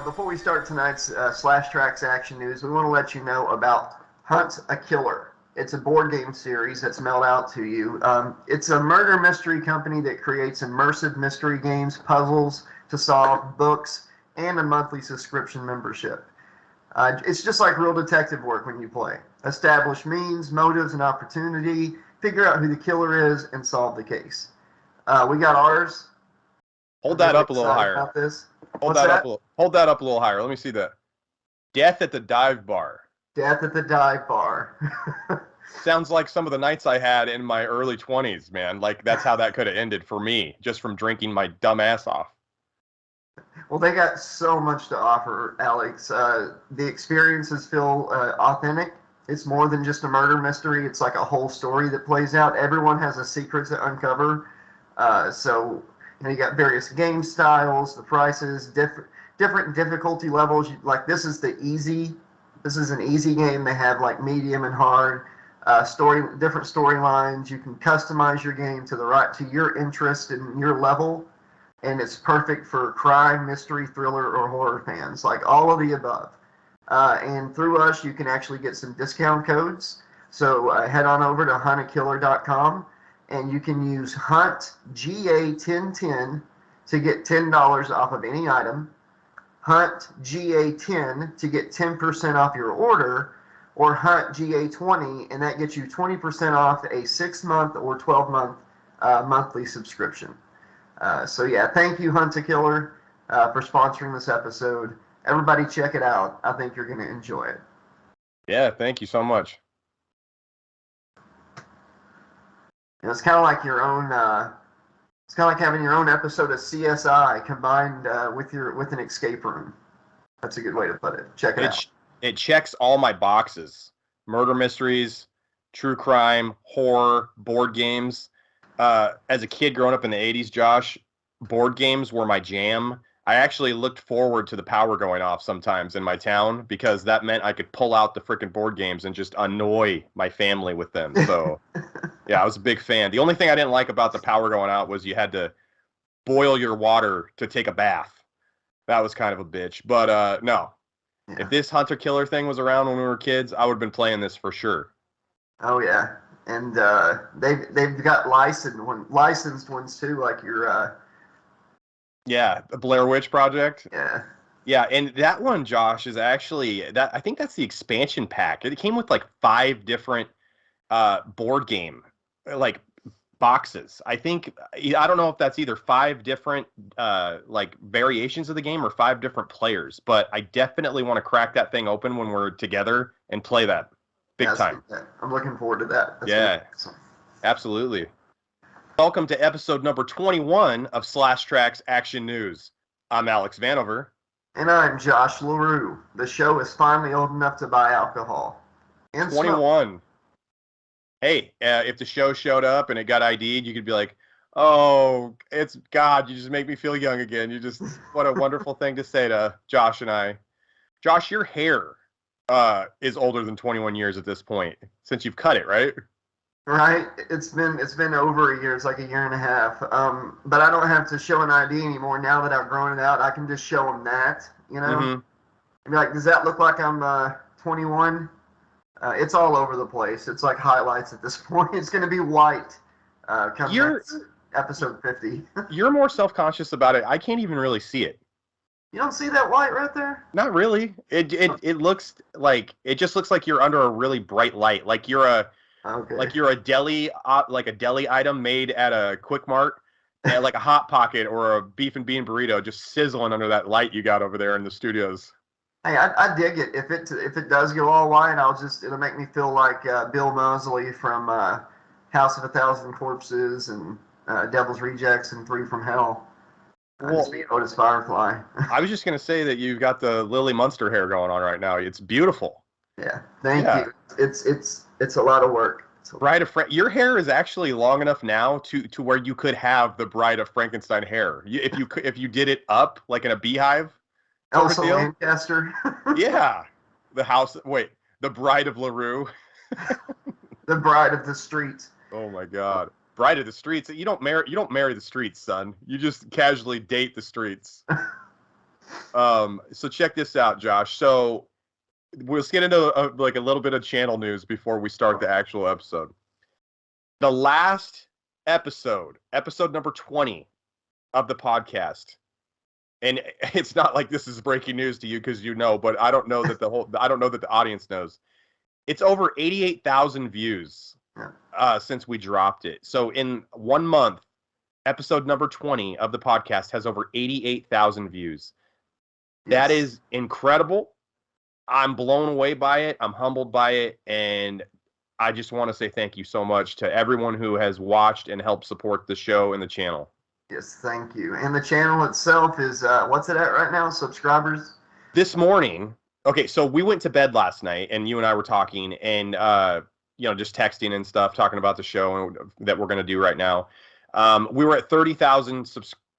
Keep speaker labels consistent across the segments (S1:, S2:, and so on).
S1: Before we start tonight's Slash Trax Action News, we want to let you know about Hunt a Killer. It's a board game series that's mailed out to you. It's a murder mystery company that creates immersive mystery games, puzzles to solve, books, and a monthly subscription membership. It's just like real detective work when you play. Establish means, motives, and opportunity, figure out who the killer is, and solve the case. We got ours.
S2: Hold that up a little higher.
S1: About this.
S2: Hold that up a little higher. Let me see that. Death at the Dive Bar.
S1: Death at the Dive Bar.
S2: Sounds like some of the nights I had in my early 20s, man. Like, that's how that could have ended for me, just from drinking my dumb ass off.
S1: Well, they got so much to offer, Alex. The experiences feel authentic. It's more than just a murder mystery. It's like a whole story that plays out. Everyone has a secret to uncover. So you got various game styles, the prices, different difficulty levels. Like this is an easy game. They have like medium and hard different storylines. You can customize your game to your interest and your level, and it's perfect for crime, mystery, thriller, or horror fans. Like all of the above. And through us, you can actually get some discount codes. So head on over to huntakiller.com. And you can use Hunt GA1010 to get $10 off of any item, Hunt GA10 to get 10% off your order, or Hunt GA20, and that gets you 20% off a 6-month or 12-month monthly subscription. So yeah, thank you, Hunt a Killer, for sponsoring this episode. Everybody check it out. I think you're going to enjoy it.
S2: Yeah, thank you so much.
S1: It's kind of like your own. It's kind of like having your own episode of CSI combined with an escape room. That's a good way to put it. Check it out.
S2: It checks all my boxes: murder mysteries, true crime, horror, board games. As a kid growing up in the '80s, Josh, board games were my jam. I actually looked forward to the power going off sometimes in my town because that meant I could pull out the freaking board games and just annoy my family with them. So, yeah, I was a big fan. The only thing I didn't like about the power going out was you had to boil your water to take a bath. That was kind of a bitch. But, no. Yeah. If this hunter-killer thing was around when we were kids, I would have been playing this for sure.
S1: Oh, yeah. And they've got licensed ones, too, like your...
S2: Yeah, the Blair Witch Project.
S1: Yeah.
S2: Yeah, and that one, Josh, is actually I think that's the expansion pack. It came with like 5 different board game like boxes. I don't know if that's either 5 different like variations of the game or 5 different players, but I definitely want to crack that thing open when we're together and play that big time.
S1: I'm looking forward to that.
S2: That's awesome. Absolutely. Welcome to episode number 21 of Slash Trax Action News. I'm Alex Vanover.
S1: And I'm Josh LaRue. The show is finally old enough to buy alcohol.
S2: And 21. Smoke. Hey, if the show showed up and it got ID'd, you could be like, oh, it's God, you just make me feel young again. What a wonderful thing to say to Josh and I. Josh, your hair is older than 21 years at this point, since you've cut it, right?
S1: Right, it's been over a year. It's like a year and a half. But I don't have to show an ID anymore now that I've grown it out. I can just show them that, you know. Mm-hmm. And be like, does that look like I'm 21? It's all over the place. It's like highlights at this point. It's going to be white. Come next episode 50.
S2: You're more self-conscious about it. I can't even really see it.
S1: You don't see that white right there?
S2: Not really. It looks like just looks like you're under a really bright light. Like you're a deli, like a deli item made at a Quick Mart, like a Hot Pocket or a beef and bean burrito, just sizzling under that light you got over there in the studios.
S1: Hey, I dig it. If it does go all white, it'll make me feel like Bill Moseley from House of a Thousand Corpses and Devil's Rejects and 3 from Hell. Just be Otis Firefly. I
S2: was just gonna say that you've got the Lily Munster hair going on right now. It's beautiful.
S1: Yeah, thank you. It's a lot of work.
S2: Your hair is actually long enough now to where you could have the Bride of Frankenstein hair. If you did it up like in a beehive.
S1: Elsa Lancaster.
S2: Yeah, the Bride of LaRue.
S1: The Bride of the Streets.
S2: Oh my God, Bride of the Streets. You don't marry the streets, son. You just casually date the streets. So check this out, Josh. So we'll get into a little bit of channel news before we start the actual episode. The last episode number 20 of the podcast, and it's not like this is breaking news to you because you know, but I don't know that the audience knows. It's over 88,000 views since we dropped it. So in 1 month, episode number 20 of the podcast has over 88,000 views. Yes. That is incredible. I'm blown away by it. I'm humbled by it. And I just want to say thank you so much to everyone who has watched and helped support the show and the channel.
S1: Yes, thank you. And the channel itself is, what's it at right now, subscribers?
S2: This morning, okay, so we went to bed last night, and you and I were talking, and, just texting and stuff, talking about the show that we're going to do right now. We were at 30,000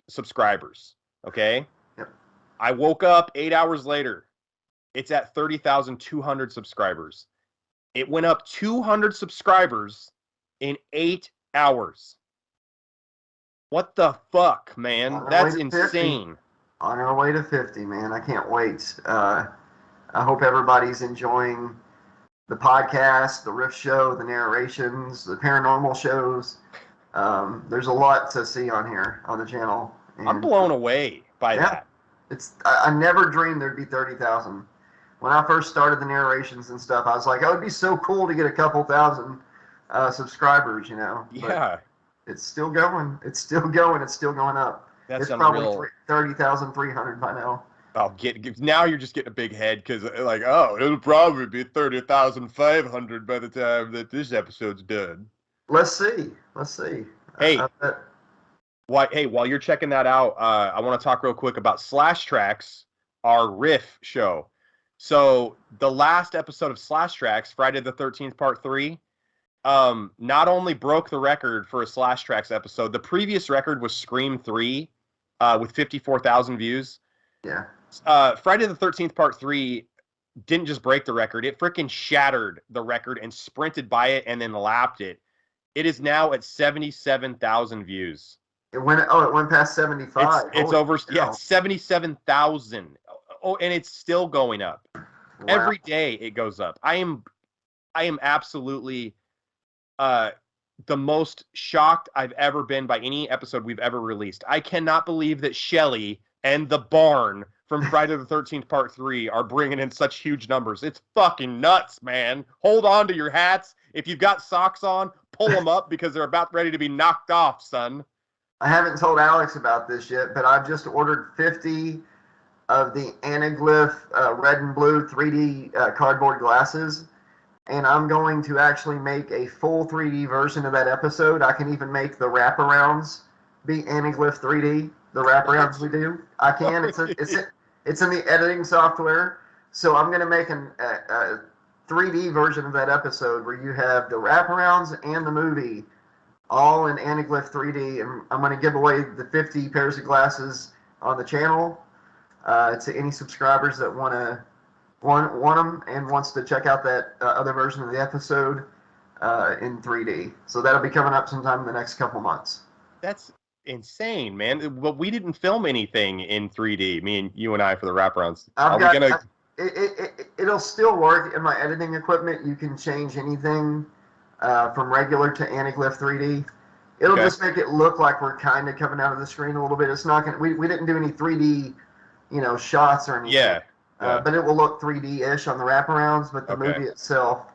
S2: subscribers, okay?
S1: Yep.
S2: I woke up 8 hours later. It's at 30,200 subscribers. It went up 200 subscribers in 8 hours. What the fuck, man? That's insane.
S1: On our way to 50, man. I can't wait. I hope everybody's enjoying the podcast, the riff show, the narrations, the paranormal shows. There's a lot to see on here on the channel.
S2: And I'm blown away by that.
S1: I never dreamed there'd be 30,000. When I first started the narrations and stuff, I was like, oh, it'd be so cool to get a couple thousand subscribers, you know.
S2: Yeah.
S1: But it's still going. It's still going. It's still going up.
S2: That's
S1: it's
S2: unreal.
S1: Probably 30,300 by now.
S2: Now you're just getting a big head because, it'll probably be 30,500 by the time that this episode's done.
S1: Let's see.
S2: Hey, while you're checking that out, I want to talk real quick about Slash Trax, our riff show. So the last episode of Slash Trax, Friday the 13th, Part 3, not only broke the record for a Slash Trax episode, the previous record was Scream 3 with 54,000 views.
S1: Yeah.
S2: Friday the 13th, Part 3 didn't just break the record. It freaking shattered the record and sprinted by it and then lapped it. It is now at 77,000 views.
S1: It went past 75.
S2: It's over. Yeah, it's 77,000. Oh, and it's still going up. Wow. Every day it goes up. I am absolutely the most shocked I've ever been by any episode we've ever released. I cannot believe that Shelly and the Barn from Friday the 13th Part 3 are bringing in such huge numbers. It's fucking nuts, man. Hold on to your hats. If you've got socks on, pull them up because they're about ready to be knocked off, son.
S1: I haven't told Alex about this yet, but I've just ordered 50 of the Anaglyph red and blue 3D cardboard glasses, and I'm going to actually make a full 3D version of that episode. I can even make the wraparounds be Anaglyph 3D, the wraparounds we do. I can. It's in the editing software, so I'm going to make a 3D version of that episode where you have the wraparounds and the movie all in Anaglyph 3D, and I'm going to give away the 50 pairs of glasses on the channel to any subscribers that want them and wants to check out that other version of the episode in 3D. So that'll be coming up sometime in the next couple months.
S2: That's insane, man. Well, we didn't film anything in 3D, you and I, for the wraparounds.
S1: It'll still work in my editing equipment. You can change anything from regular to Anaglyph 3D. It'll just make it look like we're kind of coming out of the screen a little bit. It's not gonna. We didn't do any 3D, shots or anything.
S2: Yeah.
S1: But it will look 3D-ish on the wraparounds. But the movie itself,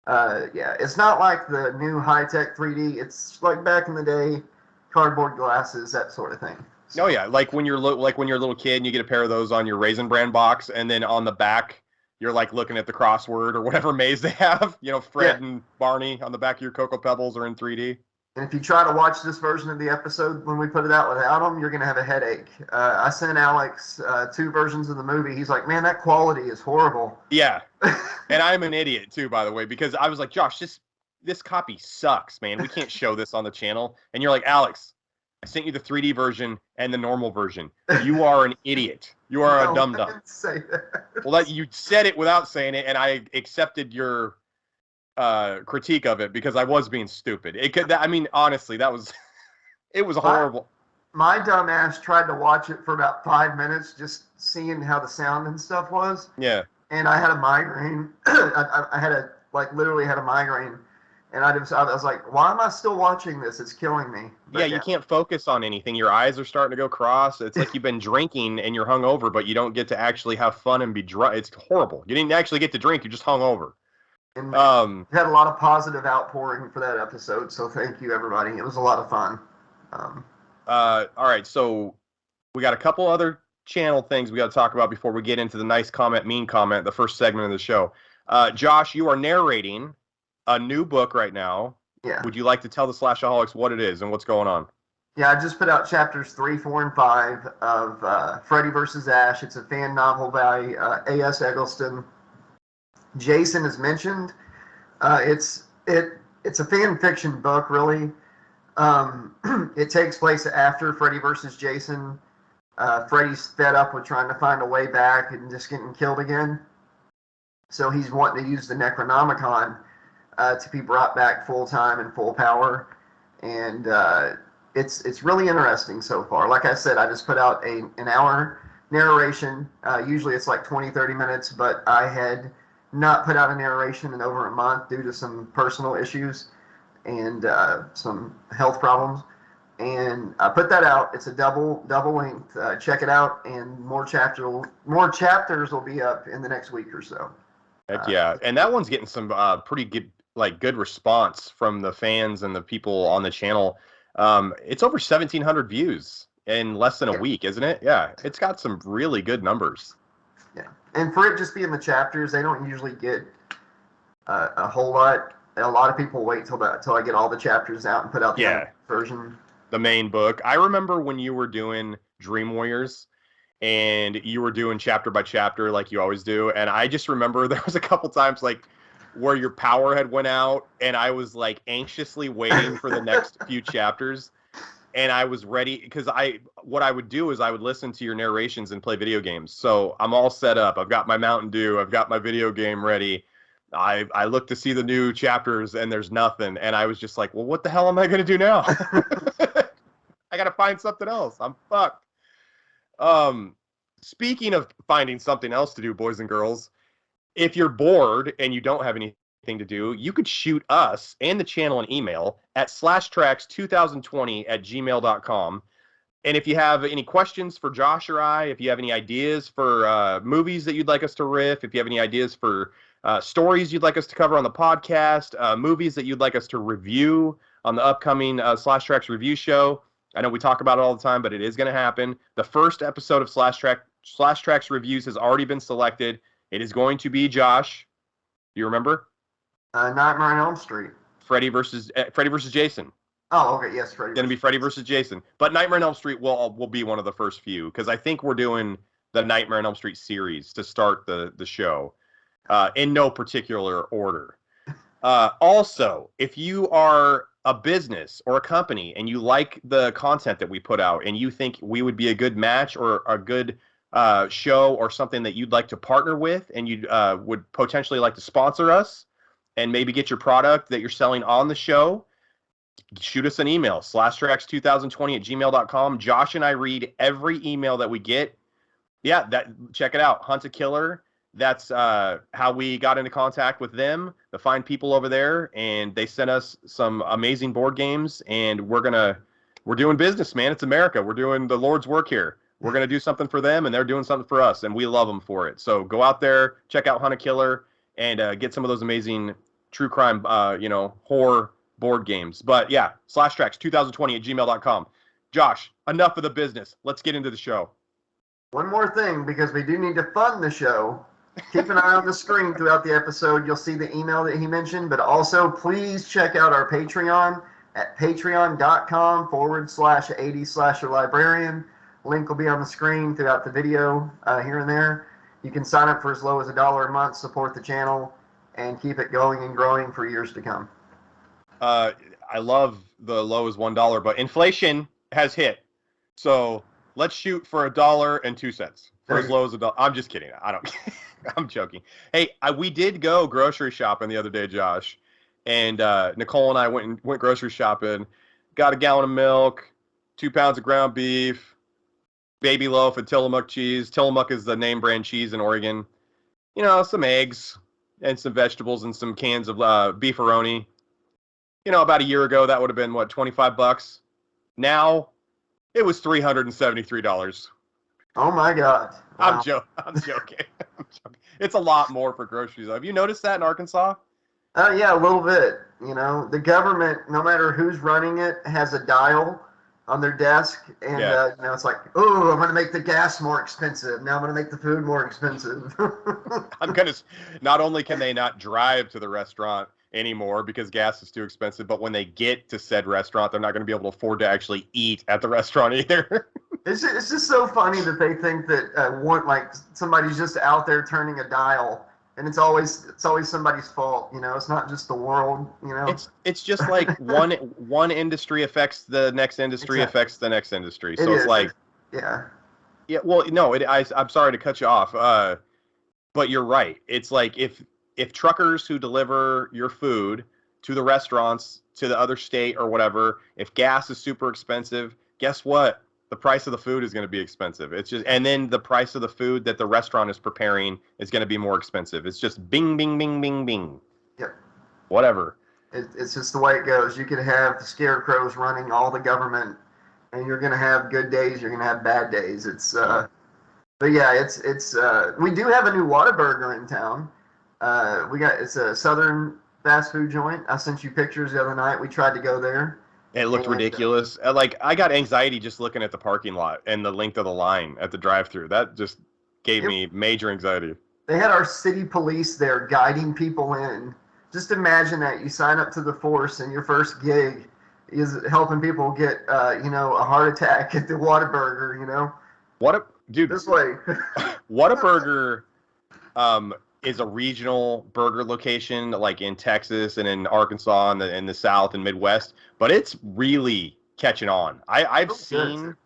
S1: it's not like the new high-tech 3D. It's like back in the day, cardboard glasses, that sort of thing.
S2: So. Oh yeah, like when you're a little kid and you get a pair of those on your Raisin Bran box, and then on the back you're like looking at the crossword or whatever maze they have. Fred and Barney on the back of your Cocoa Pebbles are in 3D.
S1: And if you try to watch this version of the episode when we put it out without them, you're going to have a headache. I sent Alex 2 versions of the movie. He's like, man, that quality is horrible.
S2: Yeah. And I'm an idiot, too, by the way, because I was like, Josh, this copy sucks, man. We can't show this on the channel. And you're like, Alex, I sent you the 3D version and the normal version. You are an idiot. You are a dum-dum.
S1: I didn't say that.
S2: Well, you said it without saying it, and I accepted your critique of it because I was being stupid. Honestly, it was horrible.
S1: my dumb ass tried to watch it for about 5 minutes, just seeing how the sound and stuff was.
S2: Yeah.
S1: And I had a migraine. I had literally had a migraine. And I was like, why am I still watching this? It's killing me. But
S2: You can't focus on anything. Your eyes are starting to go cross. It's like you've been drinking and you're hungover, but you don't get to actually have fun and be drunk. It's horrible. You didn't actually get to drink. You just hungover.
S1: And had a lot of positive outpouring for that episode, so thank you, everybody. It was a lot of fun.
S2: All right, so we got a couple other channel things we got to talk about before we get into the nice comment, mean comment, the first segment of the show. Josh, you are narrating a new book right now.
S1: Yeah.
S2: Would you like to tell the Slashaholics what it is and what's going on?
S1: Yeah, I just put out chapters 3, 4, and 5 of Freddy vs. Ash. It's a fan novel by A.S. Eggleston. Jason is mentioned. It's a fan fiction book, really. It takes place after Freddy versus Jason. Freddy's fed up with trying to find a way back and just getting killed again. So he's wanting to use the Necronomicon to be brought back full time and full power. And it's really interesting so far. Like I said, I just put out an hour narration. Usually it's like 20, 30 minutes, but I had not put out a narration in over a month due to some personal issues and some health problems. And I put that out. It's a double length. Check it out, and more chapters will be up in the next week or so.
S2: Heck yeah, and that one's getting some pretty good response from the fans and the people on the channel. It's over 1,700 views in less than a week, isn't it? Yeah, it's got some really good numbers.
S1: Yeah, and for it just being the chapters, they don't usually get a whole lot. A lot of people wait till I get all the chapters out and put out the version.
S2: The main book. I remember when you were doing Dream Warriors and you were doing chapter by chapter like you always do, and I just remember there was a couple times like where your power had went out and I was like anxiously waiting for the next few chapters, and I was ready because what I would do is I would listen to your narrations and play video games. So I'm all set up. I've got my Mountain Dew. I've got my video game ready. I look to see the new chapters and there's nothing. And I was just like, well, what the hell am I going to do now? I got to find something else. I'm fucked. Speaking of finding something else to do, boys and girls, if you're bored and you don't have anything to do, you could shoot us and the channel an email at slashtrax2020@gmail.com. And if you have any questions for Josh or I, if you have any ideas for movies that you'd like us to riff, if you have any ideas for stories you'd like us to cover on the podcast, movies that you'd like us to review on the upcoming Slash Trax review show. I know we talk about it all the time, but it is going to happen. The first episode of Slash Trax reviews has already been selected. It is going to be Josh. Do you remember?
S1: Nightmare on Elm Street.
S2: Freddy versus Jason.
S1: Oh, okay. Yes, Freddy.
S2: It's going to be Freddy versus Jason. But Nightmare on Elm Street will be one of the first few because I think we're doing the Nightmare on Elm Street series to start the show. In no particular order. Also, if you are a business or a company and you like the content that we put out and you think we would be a good match or a good show or something that you'd like to partner with and you would potentially like to sponsor us and maybe get your product that you're selling on the show, shoot us an email, slashtrax2020@gmail.com. Josh and I read every email that we get. Yeah, check it out. Hunt a Killer. That's how we got into contact with them, the fine people over there, and they sent us some amazing board games, and we're doing business, man. It's America. We're doing the Lord's work here. We're going to do something for them, and they're doing something for us, and we love them for it. So go out there, check out Hunt a Killer, and get some of those amazing true crime, horror board games. But yeah, slashtrax2020@gmail.com. Josh, enough of the business. Let's get into the show.
S1: One more thing, because we do need to fund the show. Keep an eye on the screen throughout the episode. You'll see the email that he mentioned, but also please check out our Patreon at patreon.com/80slasherlibrarian. Link will be on the screen throughout the video here and there. You can sign up for as low as $1 a month, support the channel, and keep it going and growing for years to come.
S2: I love the low as $1, but inflation has hit. So let's shoot for $1.02 for as low as $1. I'm just kidding. I don't. I'm joking. Hey, we did go grocery shopping the other day, Josh, and Nicole and I went grocery shopping. Got a gallon of milk, 2 pounds of ground beef, baby loaf of Tillamook cheese. Tillamook is the name brand cheese in Oregon. You know, some eggs and some vegetables and some cans of beefaroni. You know, about a year ago, that would have been, what, $25? Now, it was $373.
S1: Oh my God!
S2: I'm
S1: Wow.
S2: joking. I'm joking. It's a lot more for groceries. Have you noticed that in Arkansas?
S1: Yeah, a little bit. You know, the government, no matter who's running it, has a dial on their desk, and
S2: Yeah.
S1: you know, it's like, oh, I'm going to make the gas more expensive. Now I'm going to make the food more expensive.
S2: Not only can they not drive to the restaurant anymore because gas is too expensive, but when they get to said restaurant, they're not going to be able to afford to actually eat at the restaurant either.
S1: It's just so funny that they think that like somebody's just out there turning a dial, and it's always somebody's fault. You know, it's not just the world. You know,
S2: It's just like one industry affects the next industry
S1: exactly.
S2: affects the next industry.
S1: It
S2: So it's
S1: is.
S2: like,
S1: Yeah.
S2: yeah, well, no, I'm sorry to cut you off, but you're right. It's like if truckers who deliver your food to the restaurants, to the other state or whatever, if gas is super expensive, guess what? The price of the food is going to be expensive. It's just, and then the price of the food that the restaurant is preparing is going to be more expensive. It's just bing, bing, bing, bing, bing.
S1: Yep.
S2: Whatever.
S1: It's just the way it goes. You could have the scarecrows running all the government, and you're going to have good days. You're going to have bad days. But yeah, it's we do have a new Whataburger in town. It's a Southern fast food joint. I sent you pictures the other night. We tried to go there.
S2: It looked
S1: And
S2: ridiculous. Like, I got anxiety just looking at the parking lot and the length of the line at the drive-through. That just gave me major anxiety.
S1: they had our city police there guiding people in. Just imagine that you sign up to the force, and your first gig is helping people get a heart attack at the Whataburger. You know,
S2: Dude,
S1: this way.
S2: Whataburger is a regional burger location, like in Texas and in Arkansas and in the South and Midwest, but it's really catching on. I've seen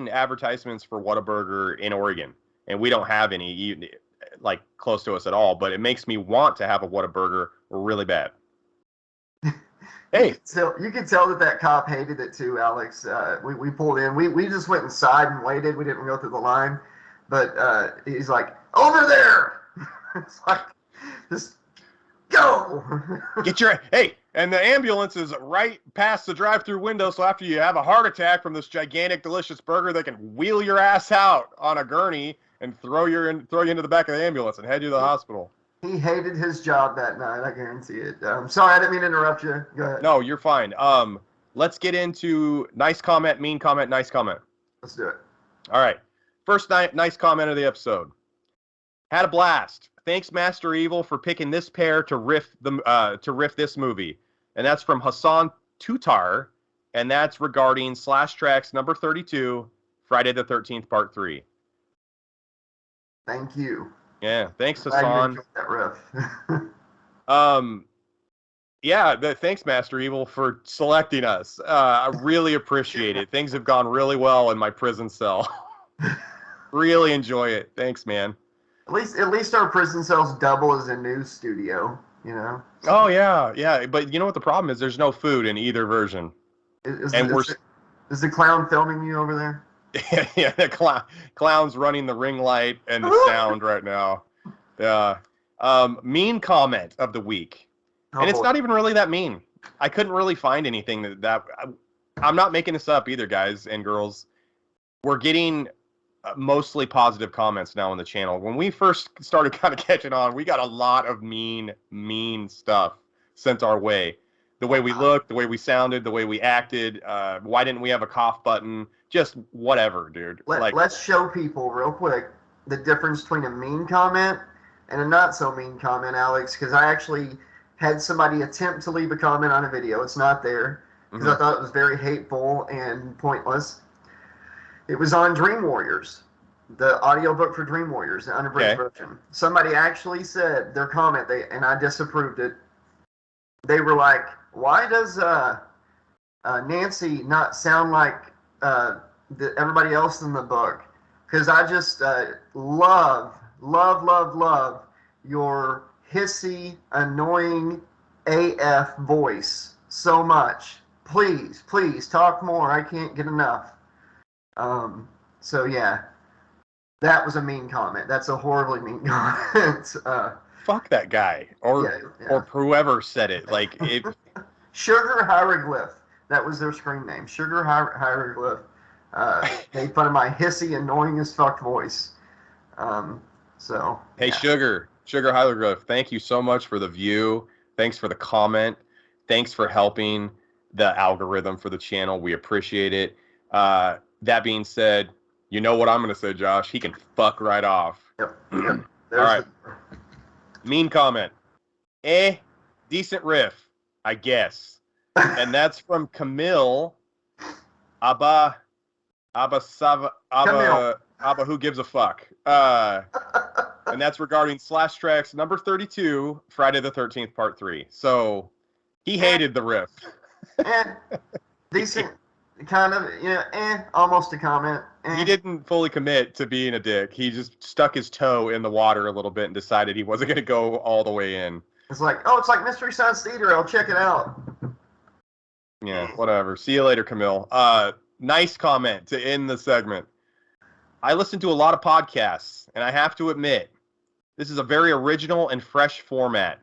S2: advertisements for Whataburger in Oregon, and we don't have any like close to us at all, but it makes me want to have a Whataburger really bad. Hey,
S1: So you could tell that cop hated it too, Alex. We pulled in. We just went inside and waited. We didn't go through the line, but he's like, over there. It's like, just go.
S2: and the ambulance is right past the drive-through window, so after you have a heart attack from this gigantic, delicious burger, they can wheel your ass out on a gurney and throw you into the back of the ambulance and head you to the hospital.
S1: He hated his job that night. I guarantee it. Sorry, I didn't mean to interrupt you. Go ahead.
S2: No, you're fine. Let's get into nice comment, mean comment, nice comment.
S1: Let's do it.
S2: All right. First nice comment of the episode. Had a blast. Thanks, Master Evil, for picking this pair to riff this movie. And that's from Hassan Tutar, and that's regarding Slash Trax number 32, Friday the 13th, Part 3.
S1: Thank you.
S2: Yeah, thanks,
S1: Glad you
S2: Hassan.
S1: enjoyed that riff.
S2: Thanks, Master Evil, for selecting us. I really appreciate it. Things have gone really well in my prison cell. Really enjoy it. Thanks, man.
S1: At least our prison cells double as a news studio, you know?
S2: Oh, yeah. But you know what the problem is? There's no food in either version.
S1: Is the clown filming you over there?
S2: Yeah, the clown's running the ring light and the sound right now. Yeah. Mean comment of the week. And it's not even really that mean. I couldn't really find anything that I'm not making this up either, guys and girls. We're getting mostly positive comments now on the channel. When we first started kind of catching on, we got a lot of mean stuff sent our way. The way we looked, the way we sounded, the way we acted. Why didn't we have a cough button? Just whatever, dude.
S1: Let's show people real quick the difference between a mean comment and a not so mean comment, Alex, because I actually had somebody attempt to leave a comment on a video. It's not there because I thought it was very hateful and pointless. It was on Dream Warriors, the audiobook for Dream Warriors, the unabridged version. Somebody actually said their comment, and I disapproved it. They were like, why does Nancy not sound like everybody else in the book? Because I just love your hissy, annoying AF voice so much. please talk more. I can't get enough. So yeah, that was a mean comment. That's a horribly mean comment.
S2: Fuck that guy, or whoever said it. Like it.
S1: Sugar Hieroglyph. That was their screen name. Sugar Hieroglyph. Made fun of my hissy, annoying as fuck voice. So.
S2: Hey,
S1: yeah.
S2: Sugar Hieroglyph. Thank you so much for the view. Thanks for the comment. Thanks for helping the algorithm for the channel. We appreciate it. That being said, you know what I'm going to say, Josh? He can fuck right off.
S1: Yep.
S2: All right. Mean comment. Decent riff, I guess. And that's from Camille Abba who gives a fuck. And that's regarding Slash Trax number 32, Friday the 13th, part 3. So he hated the riff.
S1: Decent, kind of, almost a comment.
S2: He didn't fully commit to being a dick. He just stuck his toe in the water a little bit and decided he wasn't going to go all the way in.
S1: It's like Mystery Science Theater. I'll check it out.
S2: Yeah, whatever. See you later, Camille. Nice comment to end the segment. I listen to a lot of podcasts, and I have to admit, this is a very original and fresh format.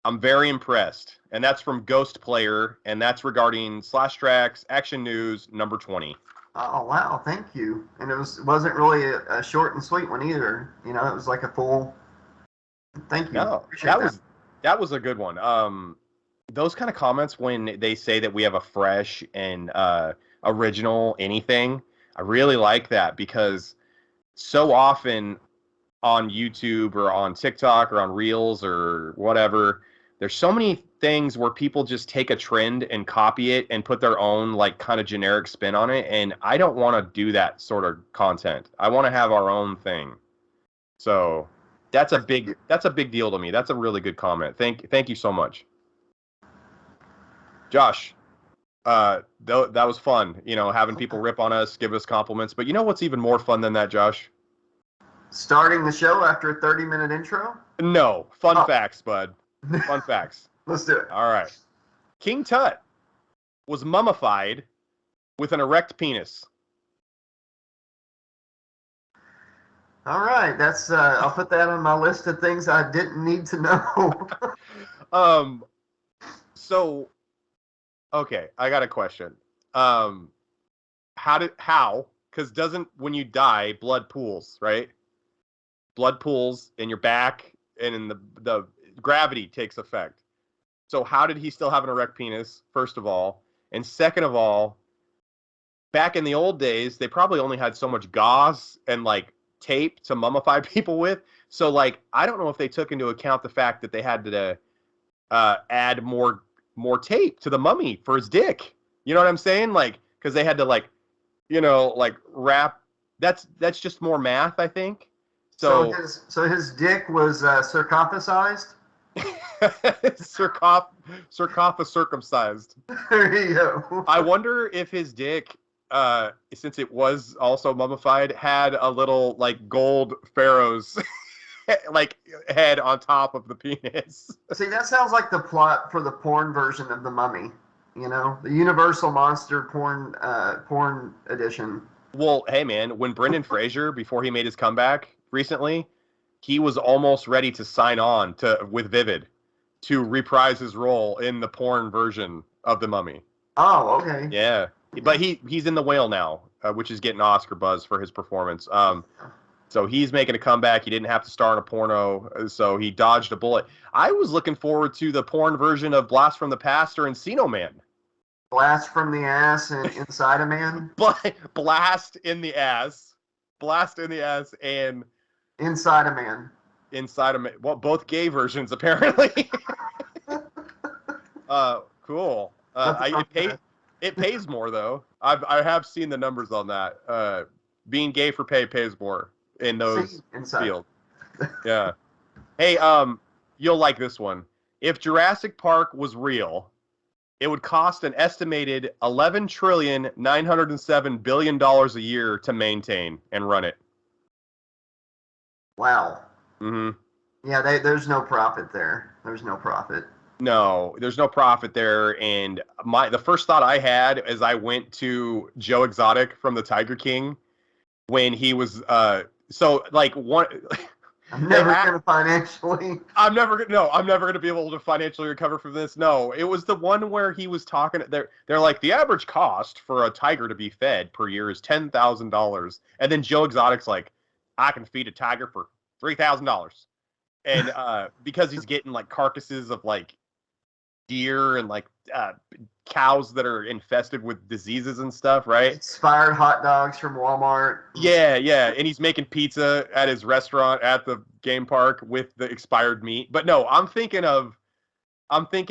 S2: I'm very impressed. And that's from Ghost Player, and that's regarding Slash Trax Action News number 20.
S1: Oh, wow. Thank you. And it wasn't really a short and sweet one either. It was like a full... Thank you.
S2: No, that was a good one. Those kind of comments when they say that we have a fresh and original anything, I really like that, because so often on YouTube or on TikTok or on Reels or whatever, there's so many things where people just take a trend and copy it and put their own like kind of generic spin on it, and I don't want to do that sort of content. I want to have our own thing. So that's a big deal to me. That's a really good comment. Thank you so much, Josh. That was fun, having people rip on us, give us compliments. But you know what's even more fun than that, Josh?
S1: Starting the show after a 30-minute intro?
S2: No. Fun facts, bud. Fun facts.
S1: Let's do it.
S2: All right. King Tut was mummified with an erect penis.
S1: All right. That's I'll put that on my list of things I didn't need to know.
S2: So okay, I got a question. How? Because when you die, blood pools, right? Blood pools in your back, and in the gravity takes effect. So how did he still have an erect penis, first of all? And second of all, back in the old days, they probably only had so much gauze and like tape to mummify people with. So like, I don't know if they took into account the fact that they had to add more tape to the mummy for his dick. You know what I'm saying? Like, because they had to like wrap. That's just more math, I think. So
S1: his dick was circumcised.
S2: Circumcised.
S1: There you go.
S2: I wonder if his dick, since it was also mummified, had a little like gold pharaoh's like head on top of the penis.
S1: See, that sounds like the plot for the porn version of The Mummy. The Universal Monster porn edition.
S2: Well, hey man, when Brendan Fraser, before he made his comeback recently, he was almost ready to sign on with Vivid to reprise his role in the porn version of The Mummy.
S1: Oh, okay.
S2: Yeah, but he's in The Whale now, which is getting Oscar buzz for his performance. So he's making a comeback. He didn't have to star in a porno, so he dodged a bullet. I was looking forward to the porn version of Blast from the Past or Encino Man.
S1: Blast from the ass and inside a man?
S2: Blast in the ass. Blast in the ass and...
S1: Inside a man.
S2: Inside a man. Well, both gay versions, apparently. Cool. It pays more, though. I have seen the numbers on that. Being gay for pay pays more in those fields. Yeah. Hey, you'll like this one. If Jurassic Park was real, it would cost an estimated $11,907 billion a year to maintain and run it.
S1: Wow.
S2: Mm-hmm.
S1: Yeah, there's no profit there. There's no profit.
S2: No, there's no profit there. And the first thought I had as I went to Joe Exotic from the Tiger King when he was so like one
S1: I'm
S2: they
S1: never gonna financially.
S2: I'm never gonna be able to financially recover from this. No, it was the one where he was talking. They're like the average cost for a tiger to be fed per year is $10,000, and then Joe Exotic's like, I can feed a tiger for $3,000, and because he's getting like carcasses of like deer and like cows that are infested with diseases and stuff, right?
S1: Expired hot dogs from Walmart.
S2: Yeah, yeah, and he's making pizza at his restaurant at the game park with the expired meat. But no, I'm thinking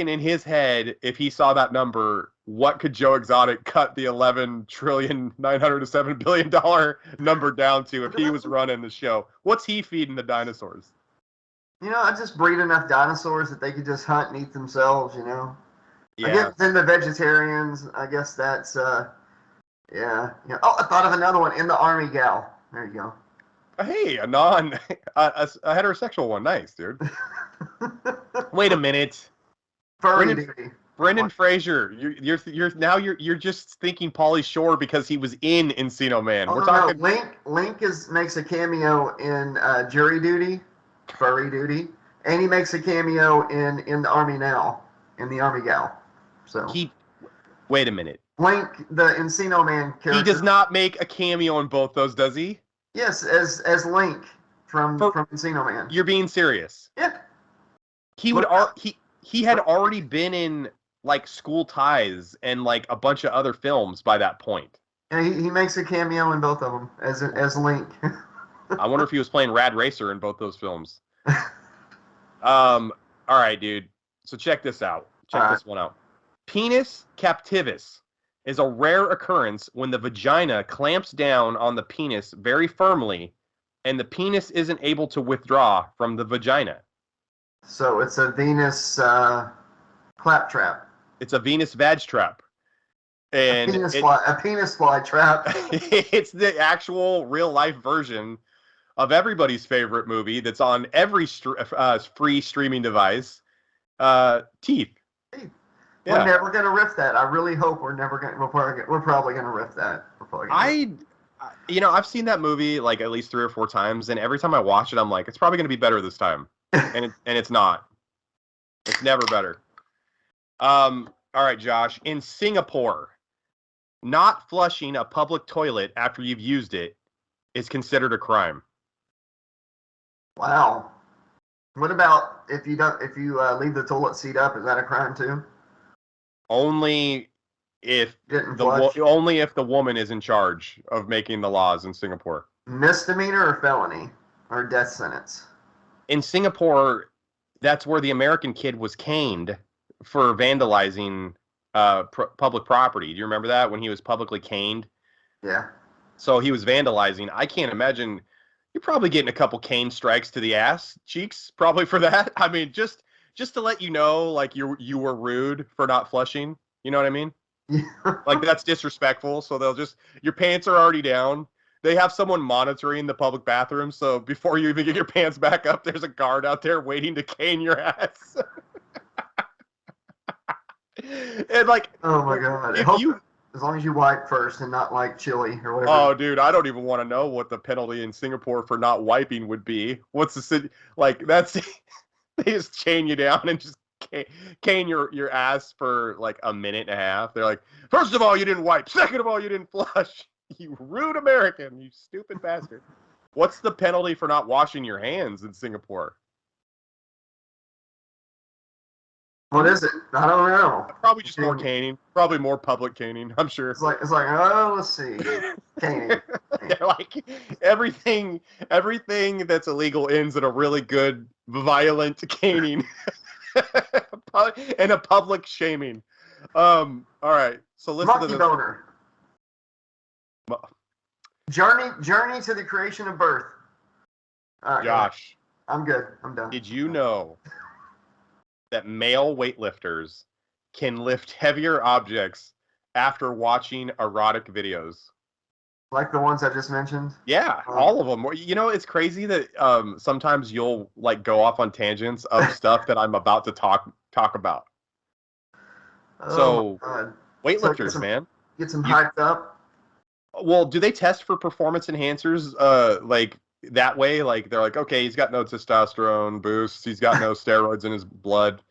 S2: in his head, if he saw that number, what could Joe Exotic cut the $11,907,000,000,000 number down to if he was running the show? What's he feeding the dinosaurs?
S1: I just breed enough dinosaurs that they could just hunt and eat themselves.
S2: Yeah.
S1: I guess then the vegetarians. I guess that's yeah. Oh, I thought of another one in the Army gal. There you go.
S2: Hey, a heterosexual one. Nice, dude. Wait a minute.
S1: Furry duty.
S2: Brendan Fraser, you're just thinking Pauly Shore because he was in Encino Man. We're talking.
S1: No. Link makes a cameo in Jury Duty, Furry Duty, and he makes a cameo in the Army Now, in the Army Gal. So
S2: Wait a minute.
S1: Link, the Encino Man character.
S2: He does not make a cameo in both those, does he?
S1: Yes, as Link from Encino Man.
S2: You're being serious.
S1: Yeah.
S2: He had already been in like School Ties and like a bunch of other films by that point.
S1: Yeah, he makes a cameo in both of them as Link.
S2: I wonder if he was playing Rad Racer in both those films. All right, dude. So check this out. Check this one out. Penis captivus is a rare occurrence when the vagina clamps down on the penis very firmly and the penis isn't able to withdraw from the vagina.
S1: So it's a Venus claptrap.
S2: It's a Venus vag trap. And
S1: a penis fly trap.
S2: It's the actual real life version of everybody's favorite movie that's on every free streaming device. Teeth.
S1: Yeah. We're never gonna riff that. I really hope we're probably gonna riff that.
S2: I've seen that movie like at least 3 or 4 times, and every time I watch it, I'm like, it's probably gonna be better this time, and it's not. It's never better. All right, Josh. In Singapore, not flushing a public toilet after you've used it is considered a crime.
S1: Wow. What about if you leave the toilet seat up? Is that a crime too?
S2: Only if the woman is in charge of making the laws in Singapore.
S1: Misdemeanor or felony or death sentence?
S2: In Singapore, that's where the American kid was caned for vandalizing public property. Do you remember that when he was publicly caned?
S1: Yeah.
S2: So he was vandalizing. I can't imagine. You're probably getting a couple cane strikes to the ass cheeks, probably for that. I mean, just to let you know, like you were rude for not flushing. You know what I mean?
S1: Yeah.
S2: Like that's disrespectful. So your pants are already down. They have someone monitoring the public bathroom. So before you even get your pants back up, there's a guard out there waiting to cane your ass. And like,
S1: oh my god! As long as you wipe first and not like chili or whatever.
S2: Oh, dude, I don't even want to know what the penalty in Singapore for not wiping would be. What's the city like? That's they just chain you down and just cane your ass for like a minute and a half. They're like, first of all, you didn't wipe. Second of all, you didn't flush. You rude American, you stupid bastard. What's the penalty for not washing your hands in Singapore?
S1: What is it? I don't know.
S2: Probably just more caning. Probably more public caning, I'm sure.
S1: It's like oh, let's see. Caning.
S2: Like everything that's illegal ends in a really good violent caning. And a public shaming. All right. So listen
S1: Monkey
S2: to this.
S1: boner. Journey to the creation of birth.
S2: Josh.
S1: I'm good. I'm done.
S2: Did you know that male weightlifters can lift heavier objects after watching erotic videos?
S1: Like the ones I just mentioned?
S2: Yeah, all of them. You know, it's crazy that sometimes you'll like go off on tangents of stuff that I'm about to talk talk about.
S1: Oh,
S2: So,
S1: my God.
S2: weightlifters,
S1: So
S2: man.
S1: get some hyped up.
S2: Well, do they test for performance enhancers like that way? Like they're like, okay, he's got no testosterone boosts, he's got no steroids in his blood.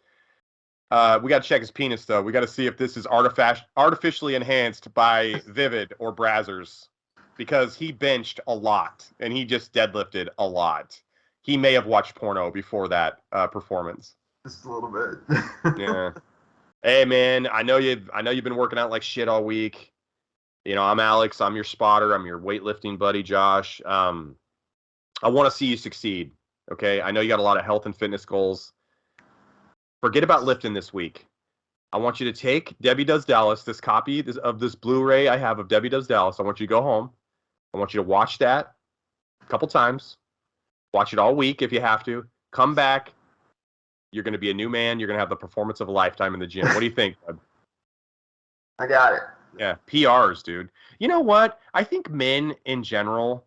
S2: We got to check his penis though. We got to see if this is artificially enhanced by Vivid or Brazzers, because he benched a lot and he just deadlifted a lot. He may have watched porno before that performance.
S1: Just a little bit.
S2: Yeah. Hey man, I know you've been working out like shit all week. I'm Alex. I'm your spotter. I'm your weightlifting buddy, Josh. I want to see you succeed. Okay. I know you got a lot of health and fitness goals. Forget about lifting this week. I want you to take Debbie Does Dallas, this copy of this Blu-ray I have of Debbie Does Dallas. I want you to go home. I want you to watch that a couple times. Watch it all week if you have to. Come back. You're going to be a new man. You're going to have the performance of a lifetime in the gym. What do you think, bud?
S1: I got it.
S2: Yeah, PRs, dude. You know what? I think men in general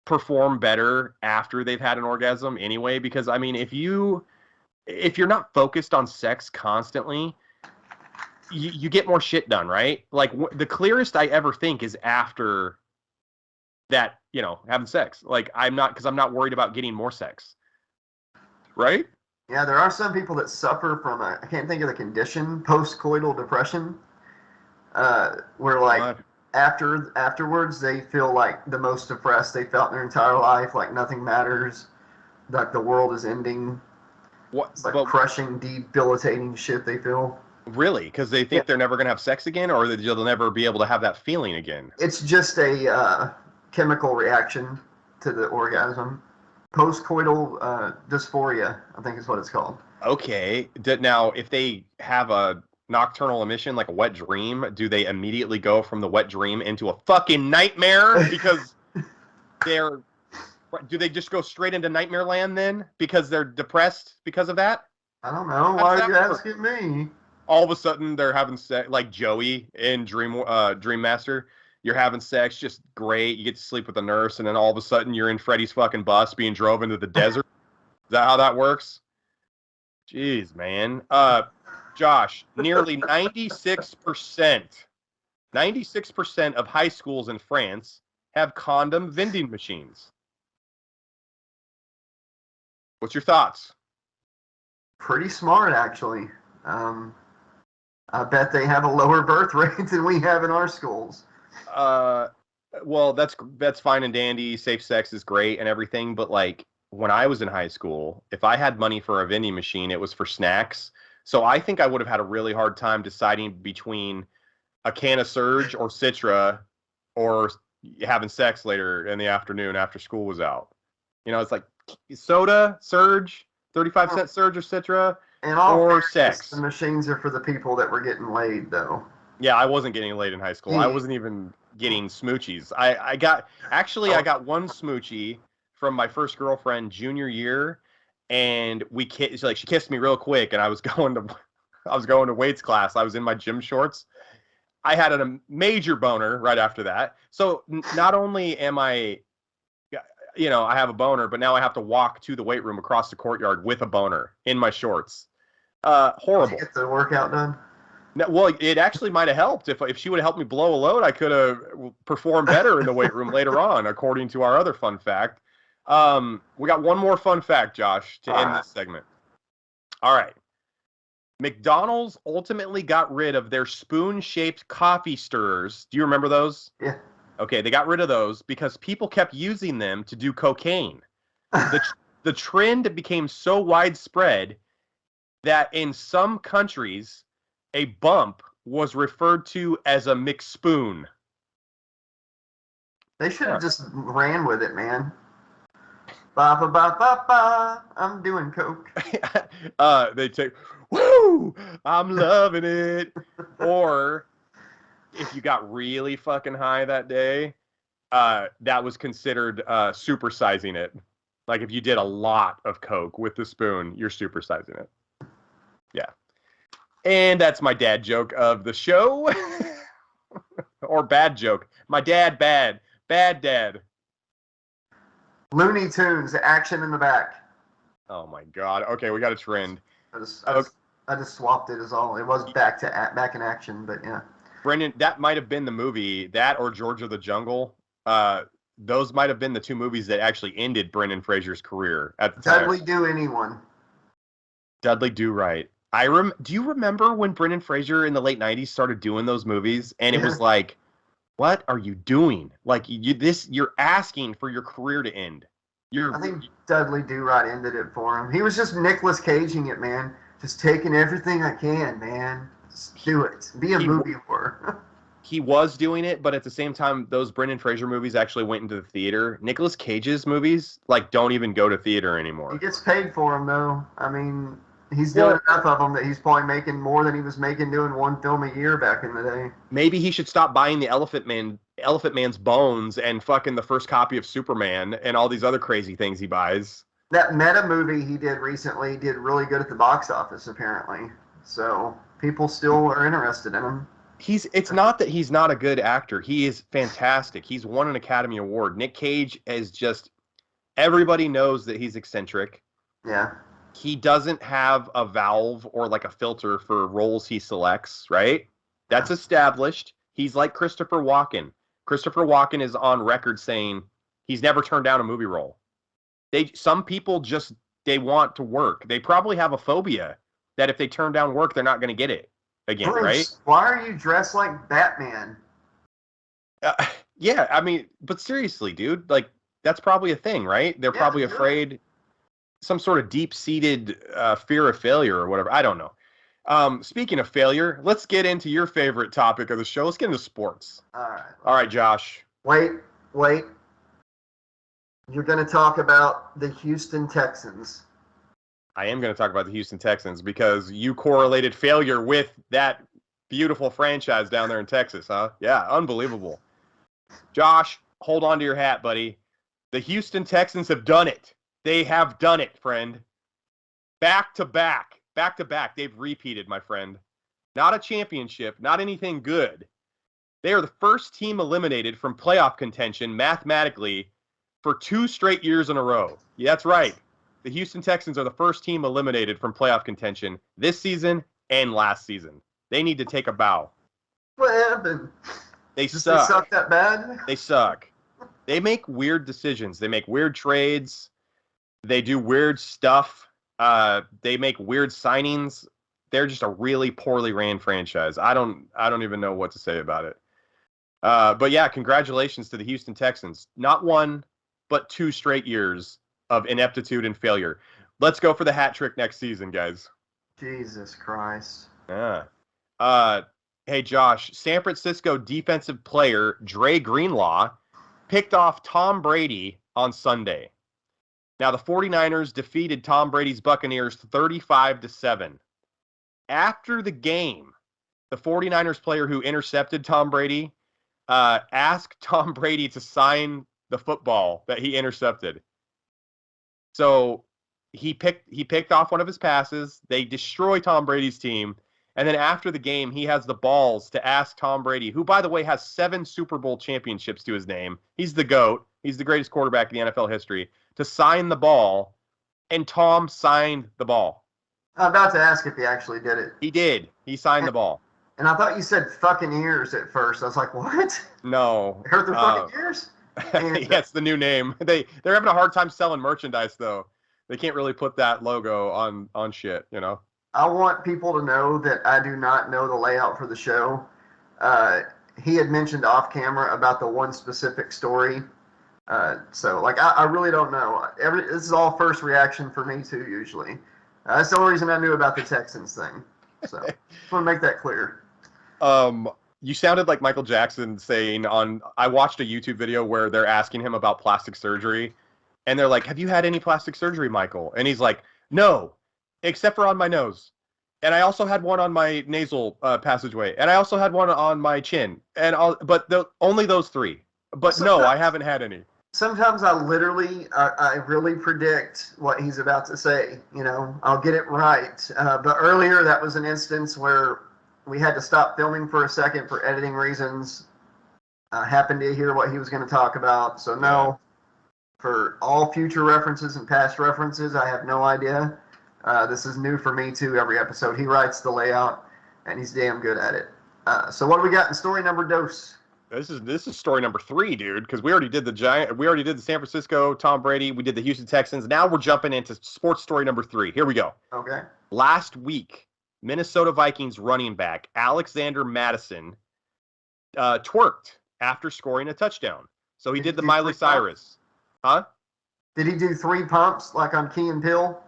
S2: perform better after they've had an orgasm anyway, because I mean, if you're not focused on sex constantly, you get more shit done, right? Like the clearest I ever think is after that, having sex. Like because I'm not worried about getting more sex. Right?
S1: Yeah, there are some people that suffer from I can't think of the condition, post-coital depression, where like
S2: What?
S1: afterwards they feel like the most depressed they felt in their entire life, like nothing matters, like the world is ending.
S2: What?
S1: It's like
S2: But
S1: crushing, debilitating shit they feel.
S2: really? Because they think they're never going to have sex again, or that they'll never be able to have that feeling again?
S1: It's just a chemical reaction to the orgasm. Post-coital dysphoria, I think is what it's called.
S2: Okay. Now, if they have a nocturnal emission, like a wet dream, do they immediately go from the wet dream into a fucking nightmare? Because do they just go straight into nightmare land then? Because they're depressed because of that?
S1: I don't know.
S2: How
S1: Why
S2: does
S1: are you
S2: that work?
S1: asking me?
S2: All of a sudden, they're having sex, like Joey in Dream Master. You're having sex, just great. You get to sleep with the nurse, and then all of a sudden, you're in Freddy's fucking bus being drove into the desert. Is that how that works? Jeez, man. Josh, nearly 96% of high schools in France have condom vending machines. What's your thoughts?
S1: Pretty smart, actually. I bet they have a lower birth rate than we have in our schools.
S2: Well, that's fine and dandy. Safe sex is great and everything, but like when I was in high school, if I had money for a vending machine, it was for snacks. So I think I would have had a really hard time deciding between a can of Surge or Citra or having sex later in the afternoon after school was out. It's like soda, Surge, 35-cent Surge or Citra,
S1: In all
S2: or
S1: fairness,
S2: sex.
S1: the machines are for the people that were getting laid, though.
S2: Yeah, I wasn't getting laid in high school. I wasn't even getting smoochies. I got one smoochie from my first girlfriend junior year, and she kissed me real quick, and I was going to weights class. I was in my gym shorts. I had a major boner right after that. So not only am I have a boner, but now I have to walk to the weight room across the courtyard with a boner in my shorts. Horrible.
S1: Did you get the workout done?
S2: No, well, it actually might have helped. If she would have helped me blow a load, I could have performed better in the weight room later on, according to our other fun fact. We got one more fun fact, Josh, to end this segment. All right. McDonald's ultimately got rid of their spoon-shaped coffee stirrers. Do you remember those?
S1: Yeah.
S2: Okay, they got rid of those because people kept using them to do cocaine. The trend became so widespread that in some countries, a bump was referred to as a McSpoon.
S1: They should have just ran with it, man. Ba ba ba ba ba. I'm doing coke.
S2: They take, woo! I'm loving it. Or if you got really fucking high that day, that was considered supersizing it. Like if you did a lot of coke with the spoon, you're supersizing it. Yeah. And that's my dad joke of the show. Or bad joke. My dad bad. Bad dad.
S1: Looney Tunes, action in the back.
S2: Oh my god. Okay, we got a trend.
S1: I I just swapped it as all. It was back in action, but yeah.
S2: Brendan, that might have been the movie, that or George of the Jungle. Those might have been the two movies that actually ended Brendan Fraser's career at the time.
S1: Dudley Do Anyone.
S2: Dudley Do Right. Do you remember when Brendan Fraser in the late 90s started doing those movies? And it was like, what are you doing? Like, you're asking for your career to end.
S1: I think Dudley Do Right ended it for him. He was just Nicolas Caging it, man. Just taking everything I can, man. Just do it. Be a movie whore.
S2: He was doing it, but at the same time, those Brendan Fraser movies actually went into the theater. Nicolas Cage's movies, like, don't even go to theater anymore.
S1: He gets paid for them, though. I mean, he's doing enough of them that he's probably making more than he was making doing one film a year back in the day.
S2: Maybe he should stop buying the Elephant Man's bones and fucking the first copy of Superman and all these other crazy things he buys.
S1: That meta movie he did recently did really good at the box office, apparently. So people still are interested in him.
S2: It's not that he's not a good actor. He is fantastic. He's won an Academy Award. Nick Cage is just, everybody knows that he's eccentric.
S1: Yeah.
S2: He doesn't have a valve or like a filter for roles he selects, right? That's established. He's like Christopher Walken. Christopher Walken is on record saying he's never turned down a movie role. Some people just, they want to work. They probably have a phobia that if they turn down work, they're not going to get it again,
S1: Bruce,
S2: right?
S1: Why are you dressed like Batman?
S2: Yeah, I mean, but seriously, dude, like, that's probably a thing, right? They're probably afraid, some sort of deep-seated fear of failure or whatever. I don't know. Speaking of failure, let's get into your favorite topic of the show. Let's get into sports. All right, Josh.
S1: Wait. You're going to talk about the Houston Texans.
S2: I am going to talk about the Houston Texans because you correlated failure with that beautiful franchise down there in Texas, huh? Yeah, unbelievable. Josh, hold on to your hat, buddy. The Houston Texans have done it. They have done it, friend. Back to back. They've repeated, my friend. Not a championship, not anything good. They are the first team eliminated from playoff contention mathematically for 2 straight years in a row. Yeah, that's right. The Houston Texans are the first team eliminated from playoff contention this season and last season. They need to take a bow.
S1: What happened?
S2: They suck.
S1: They suck that bad?
S2: They suck. They make weird decisions. They make weird trades. They do weird stuff. They make weird signings. They're just a really poorly ran franchise. I don't even know what to say about it. But yeah, congratulations to the Houston Texans. Not 1, but 2 straight years of ineptitude and failure. Let's go for the hat trick next season, guys.
S1: Jesus Christ.
S2: Yeah. Hey, Josh, San Francisco defensive player Dre Greenlaw picked off Tom Brady on Sunday. Now, the 49ers defeated Tom Brady's Buccaneers 35-7. After the game, the 49ers player who intercepted Tom Brady asked Tom Brady to sign the football that he intercepted. So he picked off one of his passes. They destroy Tom Brady's team. And then after the game, he has the balls to ask Tom Brady, who, by the way, has 7 Super Bowl championships to his name. He's the GOAT. He's the greatest quarterback in the NFL history. To sign the ball. And Tom signed the ball.
S1: I'm about to ask if he actually did it.
S2: He did. He signed the ball.
S1: And I thought you said fucking ears at first. I was like, what?
S2: No.
S1: They hurt their fucking ears?
S2: Yeah, it's the new name. They're having a hard time selling merchandise, though. They can't really put that logo on shit, you know?
S1: I want people to know that I do not know the layout for the show. He had mentioned off camera about the one specific story. So, like, I really don't know. This is all first reaction for me, too, usually. That's the only reason I knew about the Texans thing. So, just want to make that clear.
S2: You sounded like Michael Jackson saying I watched a YouTube video where they're asking him about plastic surgery. And they're like, have you had any plastic surgery, Michael? And he's like, no, except for on my nose. And I also had one on my nasal passageway. And I also had one on my chin. But only those 3. But no, I haven't had any.
S1: Sometimes I really predict what he's about to say. You know, I'll get it right. But earlier, that was an instance where we had to stop filming for a second for editing reasons. I happened to hear what he was going to talk about. So no, for all future references and past references, I have no idea. This is new for me too. Every episode, he writes the layout, and he's damn good at it. So what do we got in story number dos?
S2: This is story number 3, dude, because we already did the San Francisco Tom Brady, we did the Houston Texans. Now we're jumping into sports story number 3. Here we go.
S1: Okay.
S2: Last week, Minnesota Vikings running back Alexander Mattison twerked after scoring a touchdown. So he did the Miley Cyrus. Huh?
S1: Did he do 3 pumps like on Key and Peele?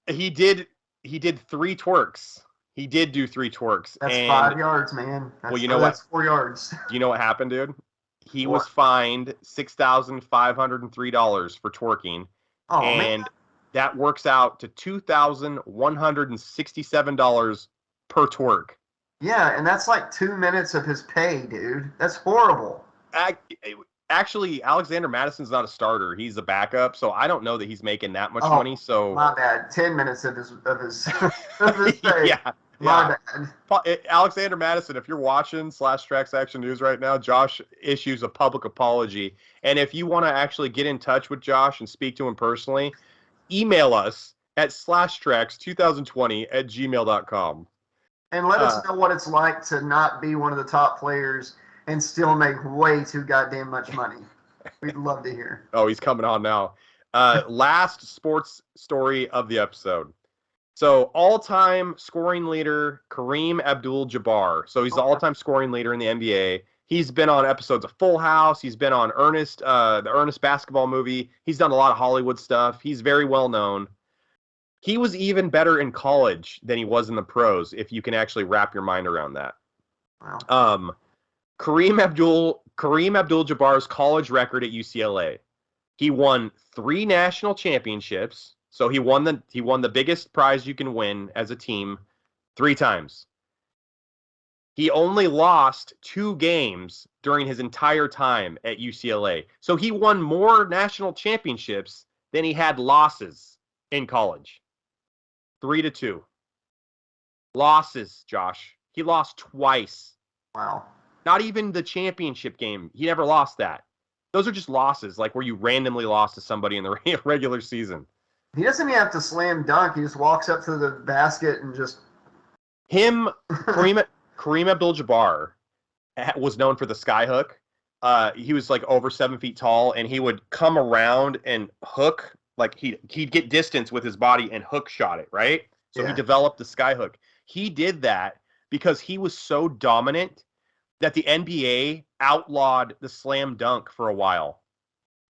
S2: He did 3 twerks. He did do 3 twerks.
S1: That's 5 yards, man.
S2: Well, you know what?
S1: That's 4 yards.
S2: Do you know what happened, dude? He was fined $6,503 for twerking.
S1: Oh,
S2: and
S1: man.
S2: that works out to $2,167 per twerk.
S1: Yeah, and that's like 2 minutes of his pay, dude. That's horrible.
S2: Actually, Alexander Madison's not a starter. He's a backup, so I don't know that he's making that much money. So
S1: my bad. 10 minutes of his of his pay.
S2: Yeah.
S1: My bad.
S2: Alexander Madison, if you're watching Slash Trax Action News right now, Josh issues a public apology. And if you want to actually get in touch with Josh and speak to him personally, email us at slashtrax2020@gmail.com.
S1: And let us know what it's like to not be one of the top players and still make way too goddamn much money. We'd love to hear.
S2: Oh, he's coming on now. Last sports story of the episode. So all-time scoring leader, Kareem Abdul-Jabbar. So he's the all-time scoring leader in the NBA. He's been on episodes of Full House. He's been on the Ernest basketball movie. He's done a lot of Hollywood stuff. He's very well known. He was even better in college than he was in the pros, if you can actually wrap your mind around that.
S1: Wow.
S2: Kareem Abdul-Jabbar's college record at UCLA. He won 3 national championships. So he won the biggest prize you can win as a team 3 times. He only lost 2 games during his entire time at UCLA. So he won more national championships than he had losses in college. 3-2. Losses, Josh. He lost twice.
S1: Wow.
S2: Not even the championship game. He never lost that. Those are just losses, like where you randomly lost to somebody in the regular season.
S1: He doesn't even have to slam dunk. He just walks up to the basket and just...
S2: Kareem Abdul-Jabbar was known for the sky hook. He was like over 7 feet tall, and he would come around and hook. Like he'd get distance with his body and hook shot it, right? So he developed the sky hook. He did that because he was so dominant that the NBA outlawed the slam dunk for a while.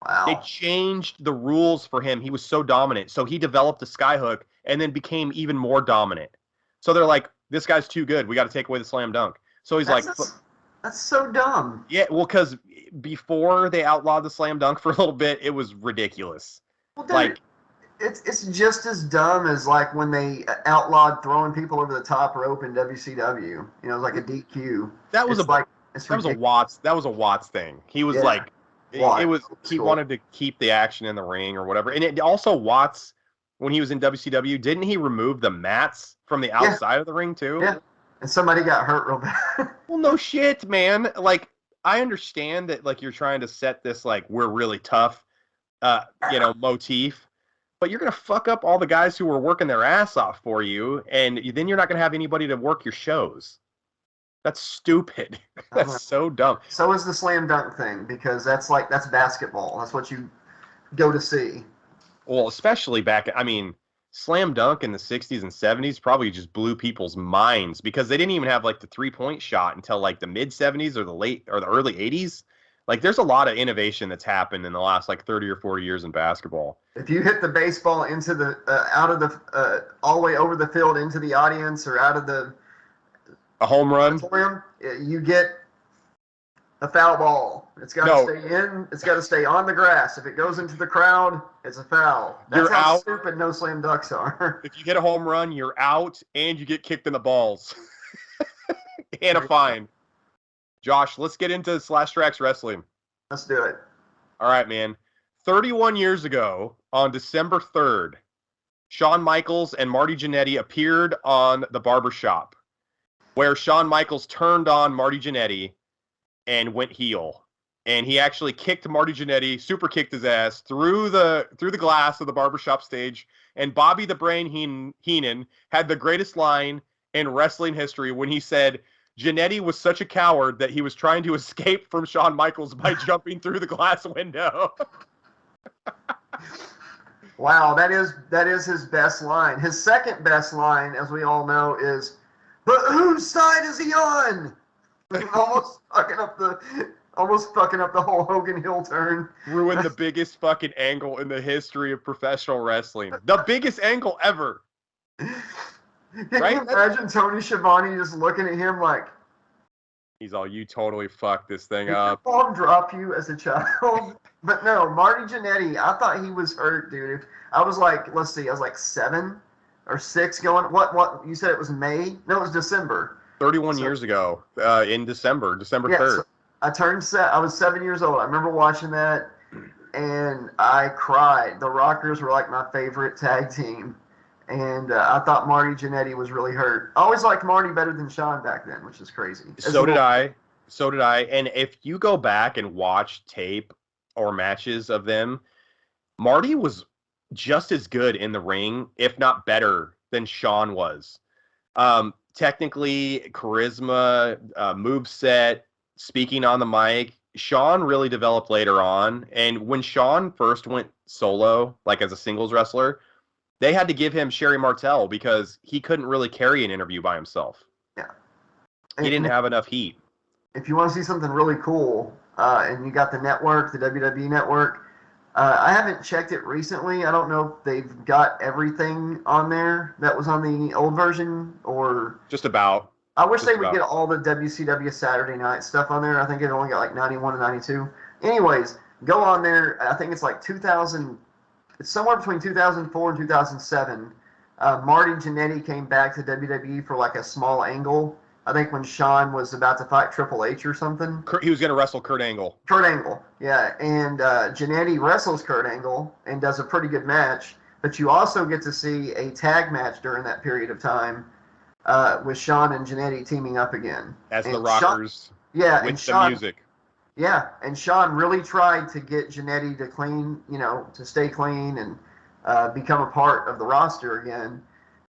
S1: Wow.
S2: They changed the rules for him. He was so dominant. So he developed the skyhook and then became even more dominant. So they're like, this guy's too good. We got to take away the slam dunk. So he's
S1: that's so dumb.
S2: Yeah, well, because before they outlawed the slam dunk for a little bit, it was ridiculous.
S1: Well, dude, it's just as dumb as like when they outlawed throwing people over the top rope in WCW. You know, it was like a DQ.
S2: That was a Watts thing. He was like, he wanted to keep the action in the ring or whatever. And it also, Watts, when he was in WCW, didn't he remove the mats from the outside of the ring too?
S1: Yeah. And somebody got hurt real bad.
S2: Well, no shit, man. Like, I understand that, like, you're trying to set this, like, we're really tough, motif. But you're going to fuck up all the guys who were working their ass off for you, and then you're not going to have anybody to work your shows. That's stupid. That's so dumb.
S1: So is the slam dunk thing, because that's basketball. That's what you go to see.
S2: Well, especially slam dunk in the 60s and 70s probably just blew people's minds because they didn't even have like the 3-point shot until like the mid 70s or the early 80s. Like, there's a lot of innovation that's happened in the last like 30 or 40 years in basketball.
S1: If you hit the baseball into the out of the all the way over the field into the audience or out of
S2: a home run,
S1: you get a foul ball. It's got to stay in. It's got to stay on the grass. If it goes into the crowd, it's a foul. That's how stupid no slam dunks are.
S2: If you hit a home run, you're out, and you get kicked in the balls and a fine. Josh, let's get into Slash Trax Wrestling.
S1: Let's do it.
S2: All right, man. 31 years ago, on December 3rd, Shawn Michaels and Marty Jannetty appeared on The Barbershop, where Shawn Michaels turned on Marty Jannetty and went heel. And he actually kicked Marty Jannetty, super kicked his ass through the glass of the barbershop stage, And Bobby the Brain Heenan had the greatest line in wrestling history when he said, Jannetty was such a coward that he was trying to escape from Shawn Michaels by jumping through the glass window.
S1: Wow, that is his best line. His second best line, as we all know, is, "But whose side is he on?" almost fucking up the whole Hogan heel turn.
S2: Ruined the biggest fucking angle in the history of professional wrestling. The biggest angle ever.
S1: Can
S2: Right?
S1: you imagine Tony Schiavone just looking at him like,
S2: he's all, you totally fucked this thing
S1: did
S2: up.
S1: your mom drop you as a child? But no, Marty Jannetty, I thought he was hurt, dude. I was like, let's see, I was like 7 or 6 going. What? You said it was May? No, it was December.
S2: 31 years ago, in December 3rd.
S1: So I was 7 years old. I remember watching that, and I cried. The Rockers were like my favorite tag team, and I thought Marty Jannetty was really hurt. I always liked Marty better than Shawn back then, which is crazy.
S2: So did I. And if you go back and watch tape or matches of them, Marty was just as good in the ring, if not better, than Shawn was. Technically, charisma, moveset, speaking on the mic, Shawn really developed later on. And when Shawn first went solo, like as a singles wrestler, they had to give him Sherry Martel because he couldn't really carry an interview by himself.
S1: Yeah.
S2: He didn't have enough heat.
S1: If you want to see something really cool, and you got the network, the WWE network, I haven't checked it recently. I don't know if they've got everything on there that was on the old version or...
S2: Just about.
S1: I wish they would get all the WCW Saturday Night stuff on there. I think it only got like 91 and 92. Anyways, go on there. I think it's like 2000... It's somewhere between 2004 and 2007. Marty Jannetty came back to WWE for like a small angle. I think when Shawn was about to fight Triple H or something.
S2: He was going to wrestle Kurt Angle.
S1: Kurt Angle, yeah. And Jannetty wrestles Kurt Angle and does a pretty good match. But you also get to see a tag match during that period of time with Shawn and Jannetty teaming up again.
S2: As the Rockers. With the music.
S1: Yeah, and Shawn really tried to get Jannetty to stay clean and become a part of the roster again.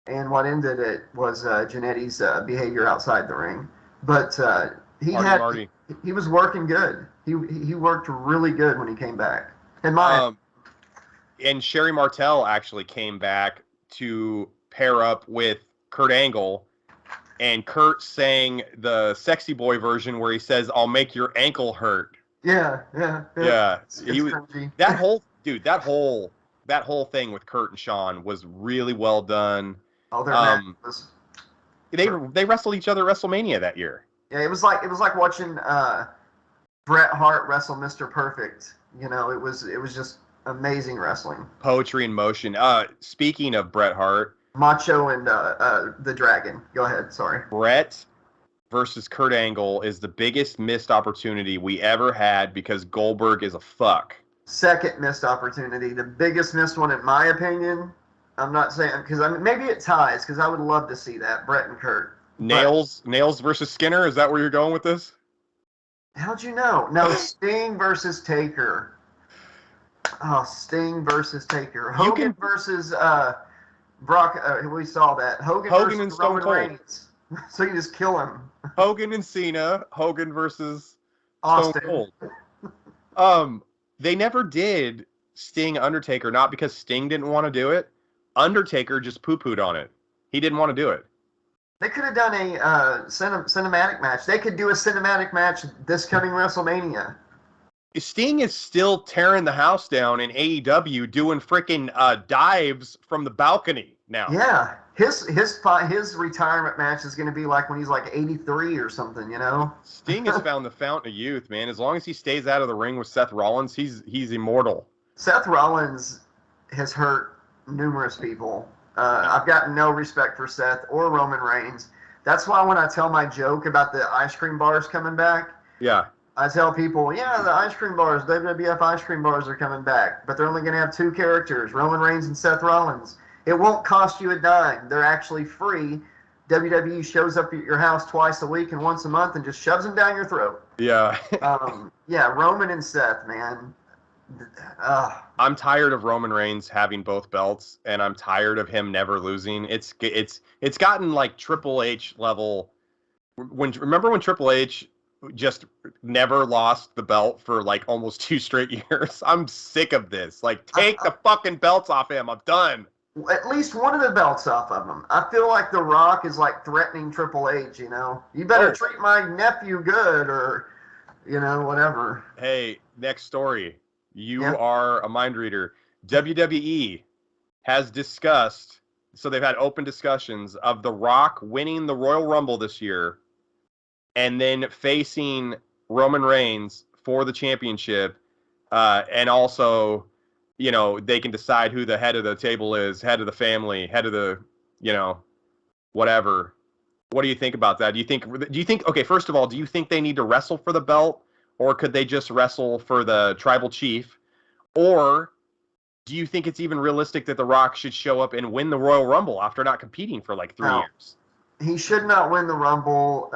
S1: And what ended it was Jannetty's behavior outside the ring. But he was working good. He worked really good when he came back.
S2: And Sherry Martel actually came back to pair up with Kurt Angle. And Kurt sang the Sexy Boy version where he says, "I'll make your ankle hurt."
S1: Yeah.
S2: It's that whole thing with Kurt and Shawn was really well done.
S1: Oh, their match was...
S2: They wrestled each other at WrestleMania that year.
S1: Yeah, it was like watching Bret Hart wrestle Mr. Perfect. It was just amazing wrestling.
S2: Poetry in motion. Speaking of Bret Hart,
S1: Macho and the Dragon. Go ahead. Sorry.
S2: Bret versus Kurt Angle is the biggest missed opportunity we ever had because Goldberg is a fuck.
S1: Second missed opportunity. The biggest missed one, in my opinion. I'm not saying because maybe it ties because I would love to see that Bret and Kurt.
S2: Nails versus Skinner. Is that where you're going with this?
S1: How'd you know? No, Sting versus Taker. Oh, Sting versus Taker. Hogan versus Brock. We saw that. Hogan versus
S2: and Stone
S1: Roman
S2: Cold.
S1: Reigns. So you just kill him.
S2: Hogan and Cena. Hogan versus
S1: Austin.
S2: Stone Cold. They never did Sting Undertaker, not because Sting didn't want to do it. Undertaker just poo-pooed on it. He didn't want to do it.
S1: They could have done a cinematic match. They could do a cinematic match this coming WrestleMania.
S2: Sting is still tearing the house down in AEW, doing freaking dives from the balcony now.
S1: Yeah, his retirement match is going to be like when he's like 83 or something,
S2: Sting has found the fountain of youth, man. As long as he stays out of the ring with Seth Rollins, he's immortal.
S1: Seth Rollins has hurt numerous people. I've got no respect for Seth or Roman Reigns. That's why when I tell my joke about the ice cream bars coming back,
S2: yeah,
S1: I tell people, the ice cream bars, WWF ice cream bars are coming back, but they're only going to have 2 characters, Roman Reigns and Seth Rollins. It won't cost you a dime. They're actually free. WWE shows up at your house twice a week and once a month and just shoves them down your throat.
S2: Yeah.
S1: Roman and Seth, man.
S2: I'm tired of Roman Reigns having both belts, and I'm tired of him never losing. It's gotten like Triple H level. Remember when Triple H just never lost the belt for like almost 2 straight years? I'm sick of this. Like, take the fucking belts off him. I'm done.
S1: At least one of the belts off of him. I feel like The Rock is like threatening Triple H, you know. You better treat my nephew good or, you know, whatever.
S2: Hey, next story. You are a mind reader. WWE has discussed, so they've had open discussions of The Rock winning the Royal Rumble this year and then facing Roman Reigns for the championship. And also, you know, they can decide who the head of the table is, head of the family, head of the, you know, whatever. What do you think about that? Do you think, okay, first of all, do you think they need to wrestle for the belt, or could they just wrestle for the tribal chief? Or do you think it's even realistic that The Rock should show up and win the Royal Rumble after not competing for like 3 years?
S1: He should not win the Rumble.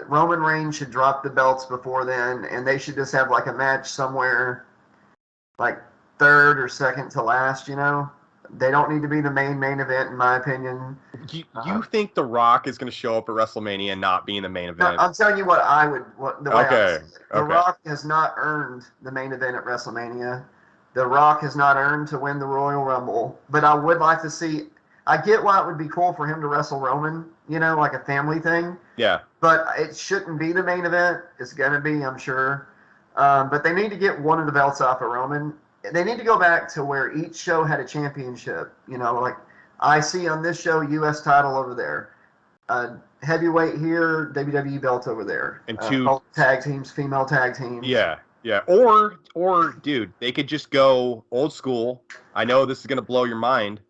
S1: Roman Reigns should drop the belts before then, and they should just have like a match somewhere, like third or second to last. You know, they don't need to be the main event, in my opinion.
S2: You think The Rock is going to show up at WrestleMania and not be in the main event?
S1: I'm telling you what I would. The way I see it. The
S2: Okay.
S1: Rock has not earned the main event at WrestleMania. The Rock has not earned to win the Royal Rumble, but I would like to see. I get why it would be cool for him to wrestle Roman, you know, like a family thing.
S2: Yeah.
S1: But it shouldn't be the main event. It's going to be, I'm sure. But they need to get one of the belts off of Roman. They need to go back to where each show had a championship. You know, like I see on this show, U.S. title over there. Heavyweight here, WWE belt over there.
S2: And two
S1: tag teams, female tag teams.
S2: Yeah. Yeah. Or dude, they could just go old school. I know this is going to blow your mind,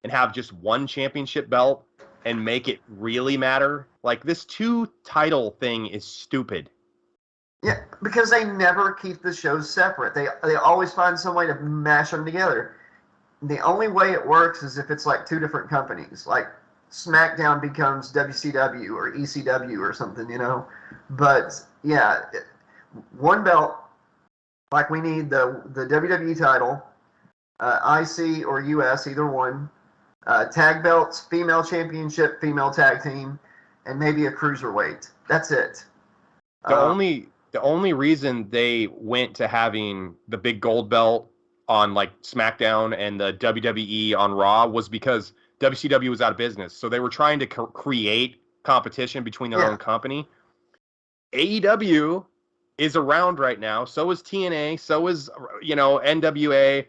S2: and have just one championship belt and make it really matter. Like, this 2-title thing is stupid.
S1: Yeah, because they never keep the shows separate. They always find some way to mash them together. The only way it works is if it's like 2 different companies. Like SmackDown becomes WCW or ECW or something, you know. But yeah, one belt. Like we need the WWE title, IC or US, either one. Tag belts, female championship, female tag team, and maybe a cruiserweight. That's it.
S2: The only reason they went to having the big gold belt on like SmackDown and the WWE on Raw was because WCW was out of business. So they were trying to create competition between their own company. AEW is around right now. So is TNA. So is, you know, NWA.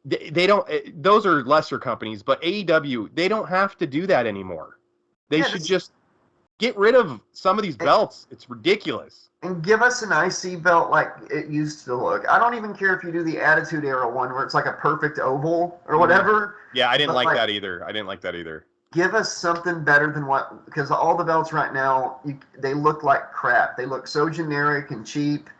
S2: They don't, those are lesser companies, but AEW, they don't have to do that anymore. They should just get rid of some of these belts. It's ridiculous.
S1: And give us an IC belt like it used to look. I don't even care if you do the Attitude Era one where it's like a perfect oval or whatever.
S2: Yeah, I didn't like that either.
S1: Give us something better than what, because all the belts right now, they look like crap. They look so generic and cheap.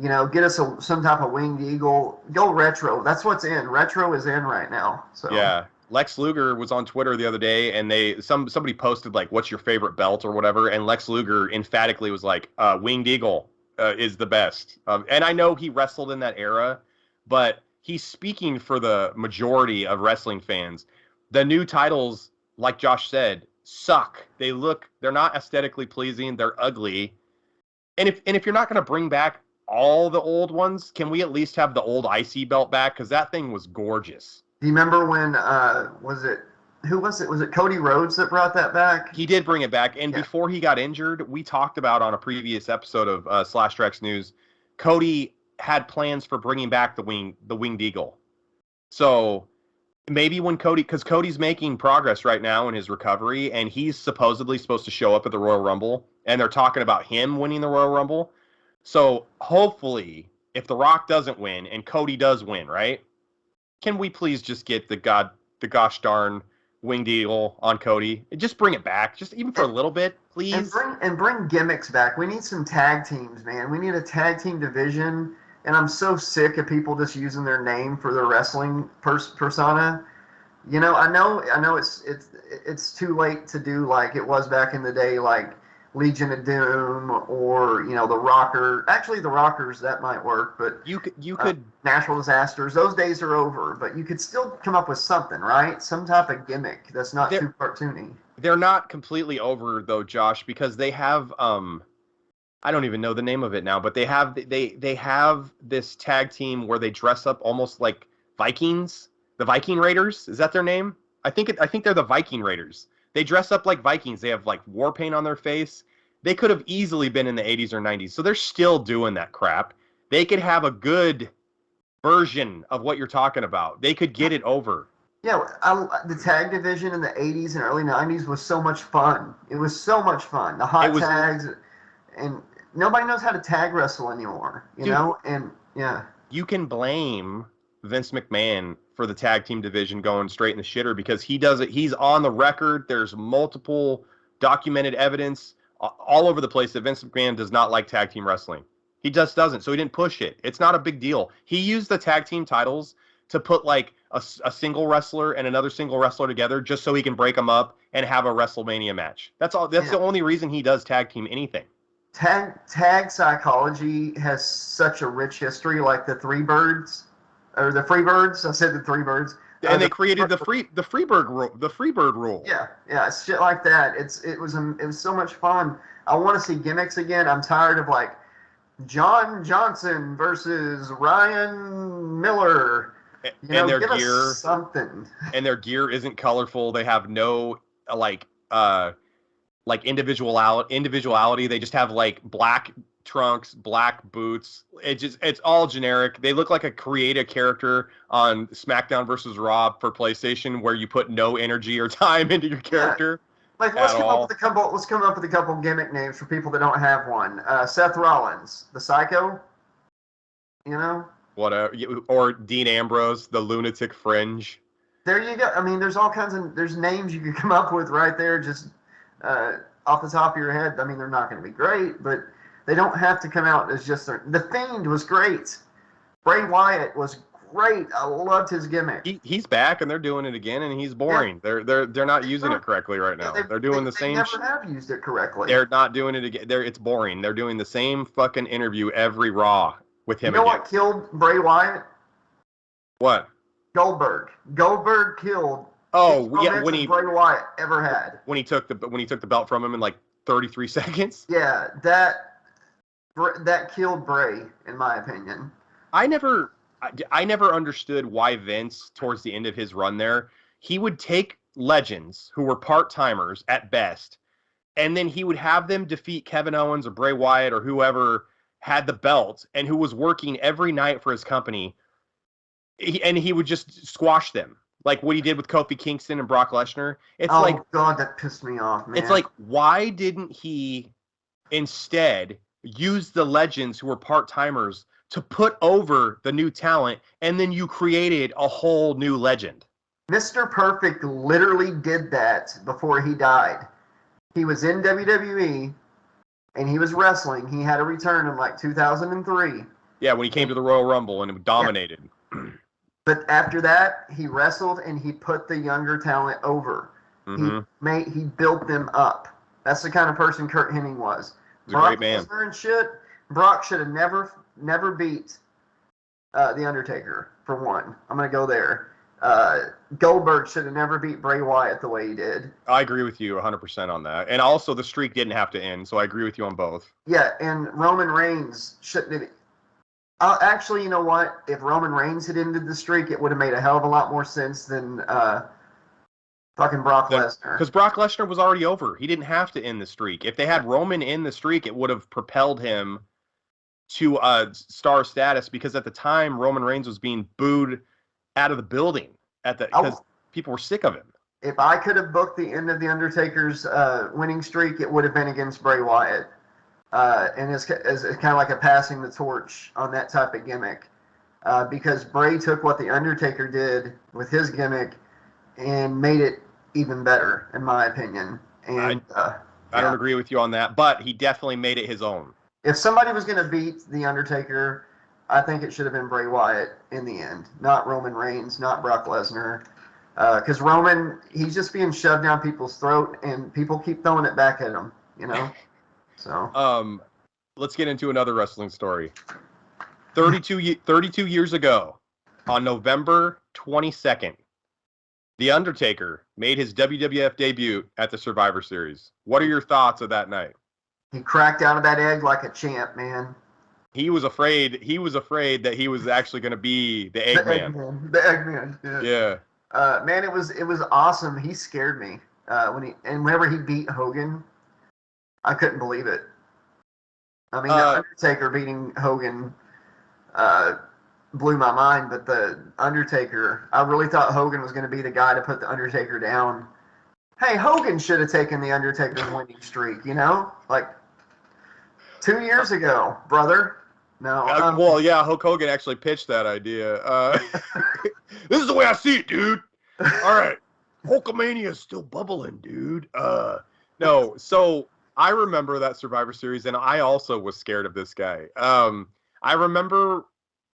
S1: You know, get us some type of winged eagle. Go retro. That's what's in. Retro is in right now. So
S2: yeah, Lex Luger was on Twitter the other day, and somebody posted like, "What's your favorite belt?" or whatever, and Lex Luger emphatically was like, "Winged eagle is the best." And I know he wrestled in that era, but he's speaking for the majority of wrestling fans. The new titles, like Josh said, suck. They're not aesthetically pleasing. They're ugly. And if you're not going to bring back all the old ones, can we at least have the old IC belt back? Because that thing was gorgeous.
S1: Do you remember when, who was it? Was it Cody Rhodes that brought that back?
S2: He did bring it back. And before he got injured, we talked about on a previous episode of Slash Trax News, Cody had plans for bringing back the winged eagle. So maybe when because Cody's making progress right now in his recovery, and he's supposedly supposed to show up at the Royal Rumble, and they're talking about him winning the Royal Rumble. So hopefully, if The Rock doesn't win and Cody does win, right? Can we please just get the gosh darn winged eagle on Cody? Just bring it back, just even for a little bit, please.
S1: And bring gimmicks back. We need some tag teams, man. We need a tag team division. And I'm so sick of people just using their name for their wrestling persona. You know, I know it's too late to do like it was back in the day, like Legion of Doom or the Rocker. Actually, the Rockers that might work, but
S2: you could
S1: natural disasters. Those days are over. But you could still come up with something, right? Some type of gimmick that's not too cartoony.
S2: They're not completely over though, Josh, because they have I don't even know the name of it now, but they have this tag team where they dress up almost like Vikings, the Viking Raiders. Is that their name? I think they're the Viking Raiders. They dress up like Vikings. They have like war paint on their face. They could have easily been in the 80s or 90s. So they're still doing that crap. They could have a good version of what you're talking about. They could get it over.
S1: Yeah, the tag division in the 80s and early 90s was so much fun. It was so much fun. The hot tags, and nobody knows how to tag wrestle anymore, you know? And yeah.
S2: You can blame Vince McMahon for the tag team division going straight in the shitter because he does it. He's on the record. There's multiple documented evidence all over the place that Vince McMahon does not like tag team wrestling. He just doesn't. So he didn't push it. It's not a big deal. He used the tag team titles to put like a single wrestler and another single wrestler together just so he can break them up and have a WrestleMania match. That's all. That's the only reason he does tag team anything.
S1: Tag psychology has such a rich history, like the Freebirds. I said the Three Birds.
S2: And they created the Freebird rule.
S1: Yeah, shit like that. It was so much fun. I want to see gimmicks again. I'm tired of like John Johnson versus Ryan Miller.
S2: And their
S1: give
S2: gear
S1: us something.
S2: And their gear isn't colorful. They have no like individuality. They just have like black trunks, black boots. It's all generic. They look like create a character on SmackDown versus Raw for PlayStation where you put no energy or time into your character.
S1: Yeah. Like let's come up with a couple gimmick names for people that don't have one. Seth Rollins, the Psycho.
S2: Whatever. Or Dean Ambrose, the Lunatic Fringe.
S1: There you go. I mean, there's names you could come up with right there just off the top of your head. I mean, they're not going to be great, but they don't have to come out as just The Fiend was great. Bray Wyatt was great. I loved his gimmick.
S2: He's back, and they're doing it again, and he's boring. Yeah. They're not using it correctly right now. They're doing the same.
S1: They never have used it correctly.
S2: They're not doing it again. It's boring. They're doing the same fucking interview every Raw with him.
S1: You know what killed Bray Wyatt?
S2: What?
S1: Goldberg. Goldberg killed.
S2: Oh yeah, when
S1: Bray Wyatt ever had.
S2: When he took the belt from him in like 33 seconds.
S1: Yeah, that killed Bray, in my opinion.
S2: I never understood why Vince, towards the end of his run there, he would take legends who were part-timers at best, and then he would have them defeat Kevin Owens or Bray Wyatt or whoever had the belt and who was working every night for his company, and he would just squash them. Like what he did with Kofi Kingston and Brock Lesnar.
S1: Oh, God, that pissed me off, man.
S2: It's like, why didn't he instead use the legends who were part-timers to put over the new talent, and then you created a whole new legend?
S1: Mr. Perfect literally did that before he died. He was in WWE, and he was wrestling. He had a return in like 2003.
S2: Yeah, when he came to the Royal Rumble and dominated. Yeah.
S1: But after that, he wrestled and he put the younger talent over. Mm-hmm. He built them up. That's the kind of person Kurt Hennig was.
S2: He's a great man.
S1: And shit, Brock should have never beat The Undertaker, for one. I'm going to go there. Goldberg should have never beat Bray Wyatt the way he did.
S2: I agree with you 100% on that. And also, the streak didn't have to end, so I agree with you on both.
S1: Yeah, and Roman Reigns shouldn't have... actually, you know what? If Roman Reigns had ended the streak, it would have made a hell of a lot more sense than fucking Brock Lesnar.
S2: Because Brock Lesnar was already over. He didn't have to end the streak. If they had Roman in the streak, it would have propelled him to star status, because at the time, Roman Reigns was being booed out of the building because people were sick of him.
S1: If I could have booked the end of The Undertaker's winning streak, it would have been against Bray Wyatt. And it's kind of like a passing the torch on that type of gimmick, because Bray took what The Undertaker did with his gimmick and made it even better, in my opinion. And
S2: I don't agree with you on that, but he definitely made it his own.
S1: If somebody was going to beat The Undertaker, I think it should have been Bray Wyatt in the end, not Roman Reigns, not Brock Lesnar. Because Roman, he's just being shoved down people's throat, and people keep throwing it back at him, you know? So
S2: Let's get into another wrestling story. 32 years ago, on November 22nd, The Undertaker made his WWF debut at the Survivor Series. What are your thoughts of that night?
S1: he cracked out of that egg like a champ, man.
S2: He was afraid that he was actually going to be the Eggman.
S1: The Eggman. Yeah. Man, it was awesome. He scared me whenever he beat Hogan, I couldn't believe it. I mean, the Undertaker beating Hogan blew my mind, but the Undertaker, I really thought Hogan was going to be the guy to put the Undertaker down. Hey, Hogan should have taken the Undertaker's winning streak, like 2 years ago, brother. No.
S2: Hulk Hogan actually pitched that idea. This is the way I see it, dude. All right. Hulkamania is still bubbling, dude. No, so I remember that Survivor Series, and I also was scared of this guy. I remember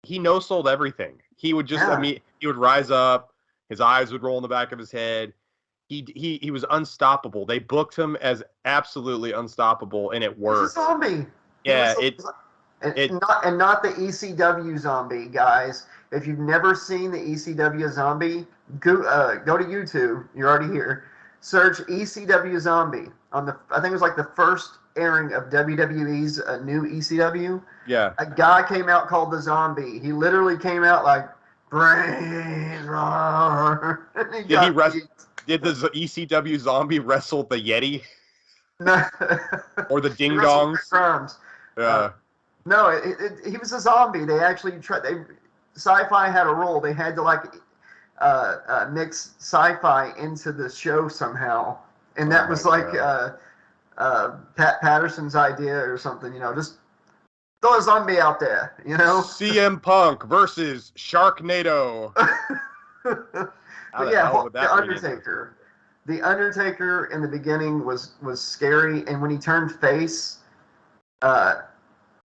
S2: he no-sold everything. He would just, he would rise up, his eyes would roll in the back of his head. He was unstoppable. They booked him as absolutely unstoppable, and it worked.
S1: He's a zombie.
S2: Yeah,
S1: not the ECW zombie, guys. If you've never seen the ECW zombie, go to YouTube. You're already here. Search ECW zombie on I think it was like the first airing of WWE's new ECW.
S2: Yeah.
S1: A guy came out called the Zombie. He literally came out like brains roar.
S2: Did the ECW zombie wrestle the Yeti?
S1: No.
S2: Or the Ding Dongs?
S1: Yeah. No, he was a zombie. They actually Sci-Fi had a rule. They had to mix sci-fi into the show somehow, and that was like Pat Patterson's idea or something. Just throw a zombie out there.
S2: CM Punk versus Sharknado.
S1: But yeah, the Undertaker. The Undertaker in the beginning was scary, and when he turned face,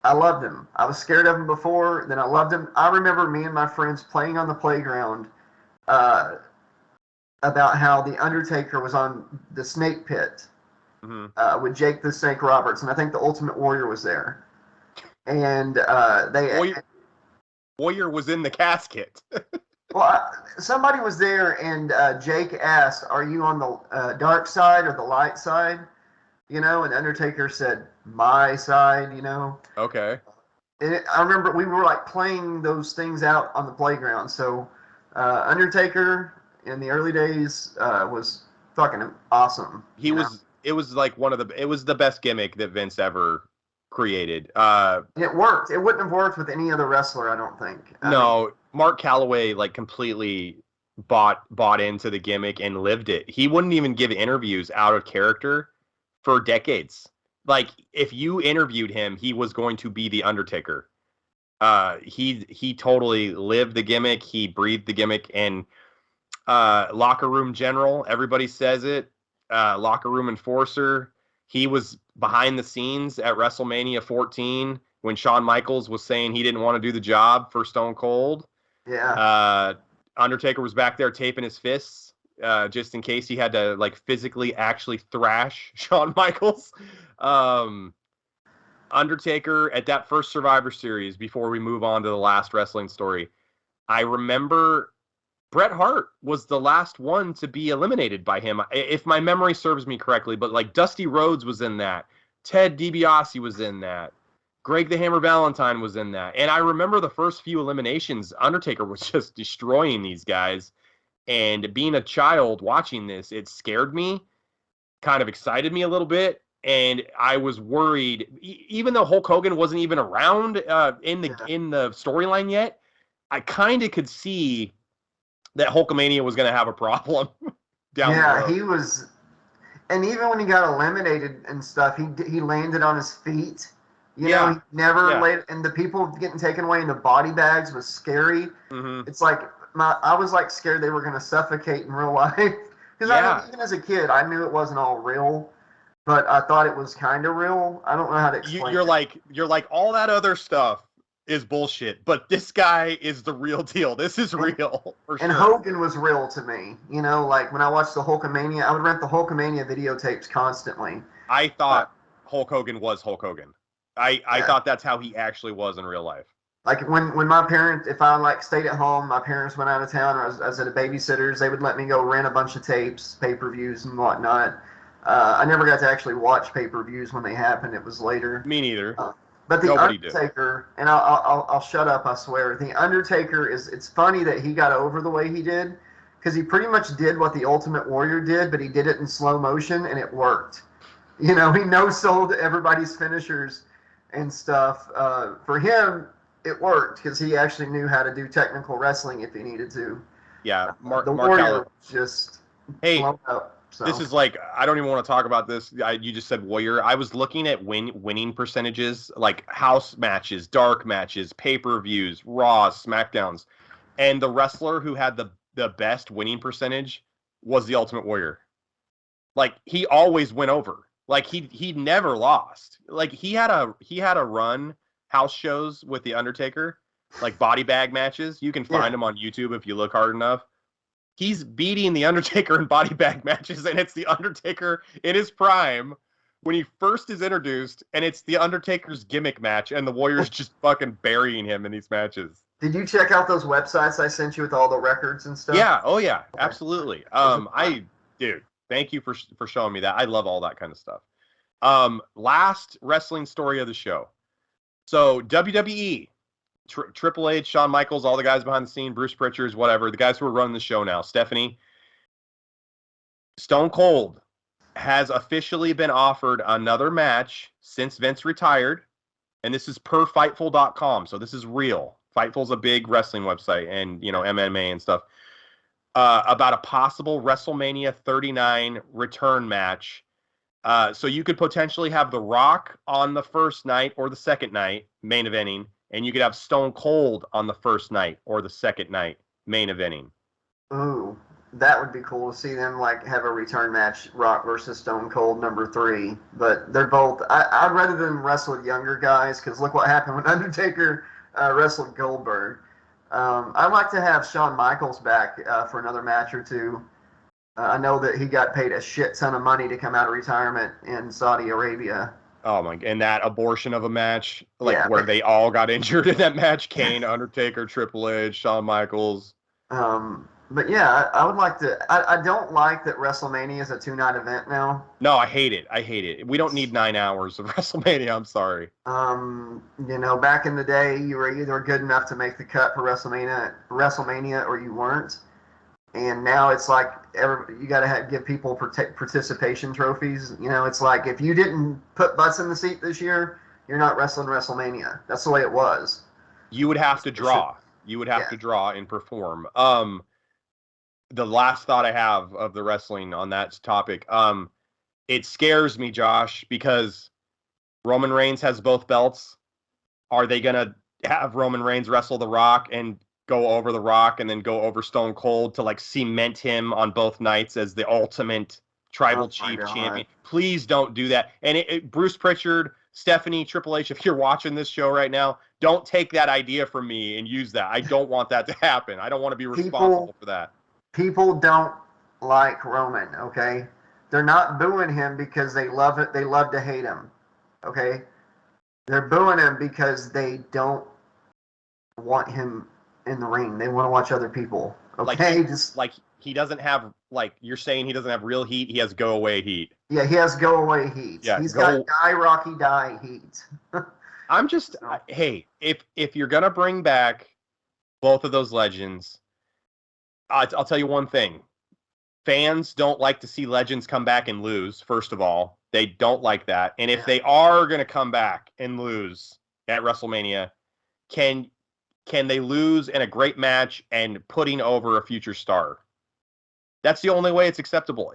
S1: I loved him. I was scared of him before, then I loved him. I remember me and my friends playing on the playground about how the Undertaker was on the Snake Pit with Jake the Snake Roberts, and I think the Ultimate Warrior was there. And
S2: Warrior was in the casket.
S1: Well, somebody was there, and Jake asked, "Are you on the dark side or the light side?" And Undertaker said, "My side."
S2: Okay.
S1: And I remember we were like playing those things out on the playground. So Undertaker in the early days was fucking awesome.
S2: It was like it was the best gimmick that Vince ever created.
S1: It worked. It wouldn't have worked with any other wrestler, I don't think.
S2: Mark Calloway completely bought into the gimmick and lived it. He wouldn't even give interviews out of character for decades. If you interviewed him, he was going to be the Undertaker. He totally lived the gimmick. He breathed the gimmick. And locker room general, everybody says it. Locker room enforcer. He was behind the scenes at WrestleMania 14 when Shawn Michaels was saying he didn't want to do the job for Stone Cold.
S1: Yeah.
S2: Undertaker was back there taping his fists just in case he had to physically actually thrash Shawn Michaels. Undertaker at that first Survivor Series, before we move on to the last wrestling story, I remember Bret Hart was the last one to be eliminated by him, if my memory serves me correctly. But Dusty Rhodes was in that. Ted DiBiase was in that. Greg the Hammer Valentine was in that. And I remember the first few eliminations, Undertaker was just destroying these guys. And being a child watching this, it scared me, kind of excited me a little bit. And I was worried, even though Hulk Hogan wasn't even around in the storyline yet, I kind of could see that Hulkamania was going to have a problem down the road.
S1: He was, and even when he got eliminated and stuff, he landed on his feet. He never laid, and the people getting taken away into body bags was scary.
S2: Mm-hmm.
S1: It's I was scared they were going to suffocate in real life. Because even as a kid, I knew it wasn't all real, but I thought it was kind of real. I don't know how to explain it.
S2: You're like, all that other stuff is bullshit, but this guy is the real deal. This is real. For sure.
S1: And Hogan was real to me. When I watched the Hulkamania, I would rent the Hulkamania videotapes constantly.
S2: I thought Hulk Hogan was Hulk Hogan. I thought that's how he actually was in real life.
S1: Like when my parents, if I like stayed at home, my parents went out of town, or I was at a babysitter's, they would let me go rent a bunch of tapes, pay-per-views and whatnot. I never got to actually watch pay-per-views when they happened. It was later.
S2: Me neither.
S1: But the
S2: Nobody
S1: Undertaker, and I'll shut up, I swear. The Undertaker it's funny that he got over the way he did, because he pretty much did what the Ultimate Warrior did, but he did it in slow motion and it worked. You know, he no-sold everybody's finishers and stuff. For him, it worked because he actually knew how to do technical wrestling if he needed to.
S2: Yeah, Mark
S1: Warrior was just blown up. So.
S2: This is like, I don't even want to talk about this. You just said Warrior. I was looking at winning percentages, like house matches, dark matches, pay-per-views, Raws, SmackDowns, and the wrestler who had the best winning percentage was the Ultimate Warrior. Like, he always went over. Like, he never lost. Like, he had a run house shows with the Undertaker, like body bag matches. You can find them on YouTube if you look hard enough. He's beating the Undertaker in body bag matches, and it's the Undertaker in his prime when he first is introduced, and it's the Undertaker's gimmick match, and the Warrior's just fucking burying him in these matches.
S1: Did you check out those websites I sent you with all the records and stuff?
S2: Yeah, oh yeah, absolutely. Dude, thank you for showing me that. I love all that kind of stuff. Last wrestling story of the show. So WWE, Triple H, Shawn Michaels, all the guys behind the scene, Bruce Pritchard, whatever, the guys who are running the show now, Stephanie, Stone Cold has officially been offered another match since Vince retired, and this is per Fightful.com, so this is real. Fightful's a big wrestling website, and, you know, MMA and stuff, about a possible WrestleMania 39 return match. So you could potentially have The Rock on the first night or the second night, main eventing, and you could have Stone Cold on the first night or the second night, main eventing.
S1: Ooh, that would be cool to see them like have a return match, Rock versus Stone Cold #3. But they're both. I'd rather them wrestle with younger guys, because look what happened when Undertaker wrestled Goldberg. I'd like to have Shawn Michaels back for another match or two. I know that he got paid a shit ton of money to come out of retirement in Saudi Arabia.
S2: Oh my! And that abortion of a match, where they all got injured in that match: Kane, Undertaker, Triple H, Shawn Michaels.
S1: But yeah, I would like to. I don't like that WrestleMania is a 2-night event now.
S2: No, I hate it. We don't need 9 hours of WrestleMania. I'm sorry.
S1: You know, back in the day, you were either good enough to make the cut for WrestleMania, or you weren't. And now it's like you got to give people participation trophies. You know, it's like if you didn't put butts in the seat this year, you're not wrestling WrestleMania. That's the way it was.
S2: You would have to draw. You would have to draw and perform. The last thought I have of the wrestling on that topic, it scares me, Josh, because Roman Reigns has both belts. Are they going to have Roman Reigns wrestle The Rock and go over The Rock and then go over Stone Cold to like cement him on both nights as the ultimate tribal chief champion? Please don't do that. And Bruce Pritchard, Stephanie, Triple H, if you're watching this show right now, don't take that idea from me and use that. I don't want that to happen. I don't want to be responsible for that.
S1: People don't like Roman, okay? They're not booing him because they love it. They love to hate him, okay? They're booing him because they don't want him in the ring. They want to watch other people, okay?
S2: Like he doesn't have, like you're saying, he doesn't have real heat. He has go away heat.
S1: Yeah, he has go away heat. Yeah, he's got die Rocky die heat.
S2: I'm just hey, if you're gonna bring back both of those legends, I'll tell you one thing. Fans don't like to see legends come back and lose, first of all. They don't like that. And if they are going to come back and lose at WrestleMania, can they lose in a great match and putting over a future star? That's the only way it's acceptable.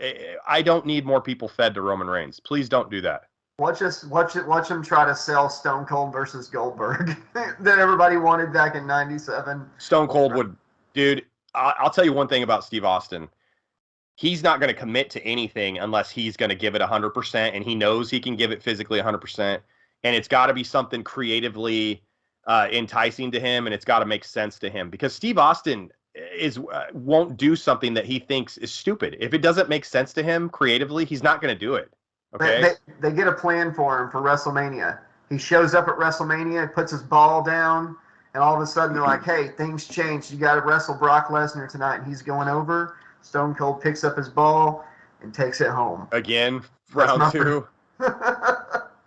S2: I don't need more people fed to Roman Reigns. Please don't do that.
S1: Watch him try to sell Stone Cold versus Goldberg that everybody wanted back in '97.
S2: Stone Cold would, dude. I'll tell you one thing about Steve Austin. He's not going to commit to anything unless he's going to give it 100%, and he knows he can give it physically 100%. And it's got to be something creatively enticing to him, and it's got to make sense to him, because Steve Austin won't do something that he thinks is stupid. If it doesn't make sense to him creatively, he's not going to do it. Okay.
S1: They get a plan for him for WrestleMania. He shows up at WrestleMania, puts his ball down, and all of a sudden they're like, "Hey, things changed. You got to wrestle Brock Lesnar tonight." And he's going over. Stone Cold picks up his ball and takes it home.
S2: Again,
S1: That's
S2: round
S1: my
S2: 2.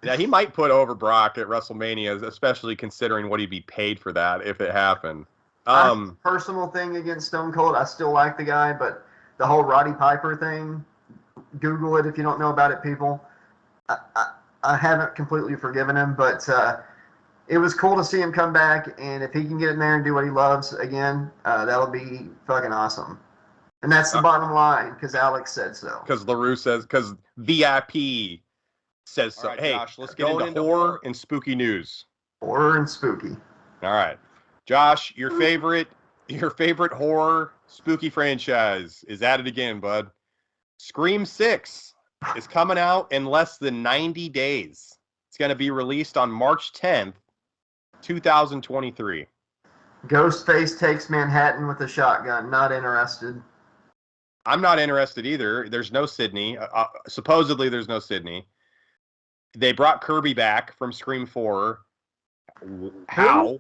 S2: Yeah, he might put over Brock at WrestleMania, especially considering what he'd be paid for that if it happened.
S1: I have a personal thing against Stone Cold. I still like the guy, but the whole Roddy Piper thing, Google it if you don't know about it, people. I haven't completely forgiven him, but it was cool to see him come back, and if he can get in there and do what he loves again, that'll be fucking awesome. And that's the bottom line, because Alex said so.
S2: Because LaRue says, because VIP says so. All right, hey, Josh, let's get into horror and spooky news.
S1: Horror and spooky.
S2: All right. Josh, your favorite horror spooky franchise is at it again, bud. Scream 6 is coming out in less than 90 days. It's going to be released on March 10th, 2023.
S1: Ghostface takes Manhattan with a shotgun. Not interested.
S2: I'm not interested either. There's no Sydney. Supposedly, there's no Sydney. They brought Kirby back from Scream 4. How?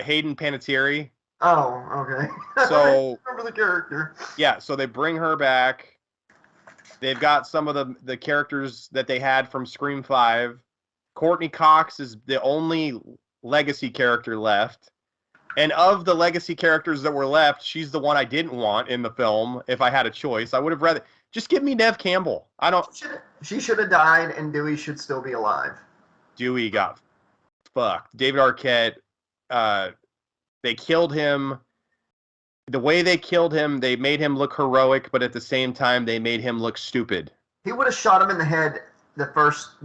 S2: Hayden Panettiere.
S1: Oh, okay.
S2: So
S1: I remember the character.
S2: Yeah, so they bring her back. They've got some of the characters that they had from Scream 5. Courtney Cox is the only legacy character left. And of the legacy characters that were left, she's the one I didn't want in the film. If I had a choice, I would have rather just give me Neve Campbell. I don't.
S1: She should have died, and Dewey should still be alive.
S2: Dewey got fucked. David Arquette. They killed him. The way they killed him, they made him look heroic, but at the same time, they made him look stupid.
S1: He would have shot him in the head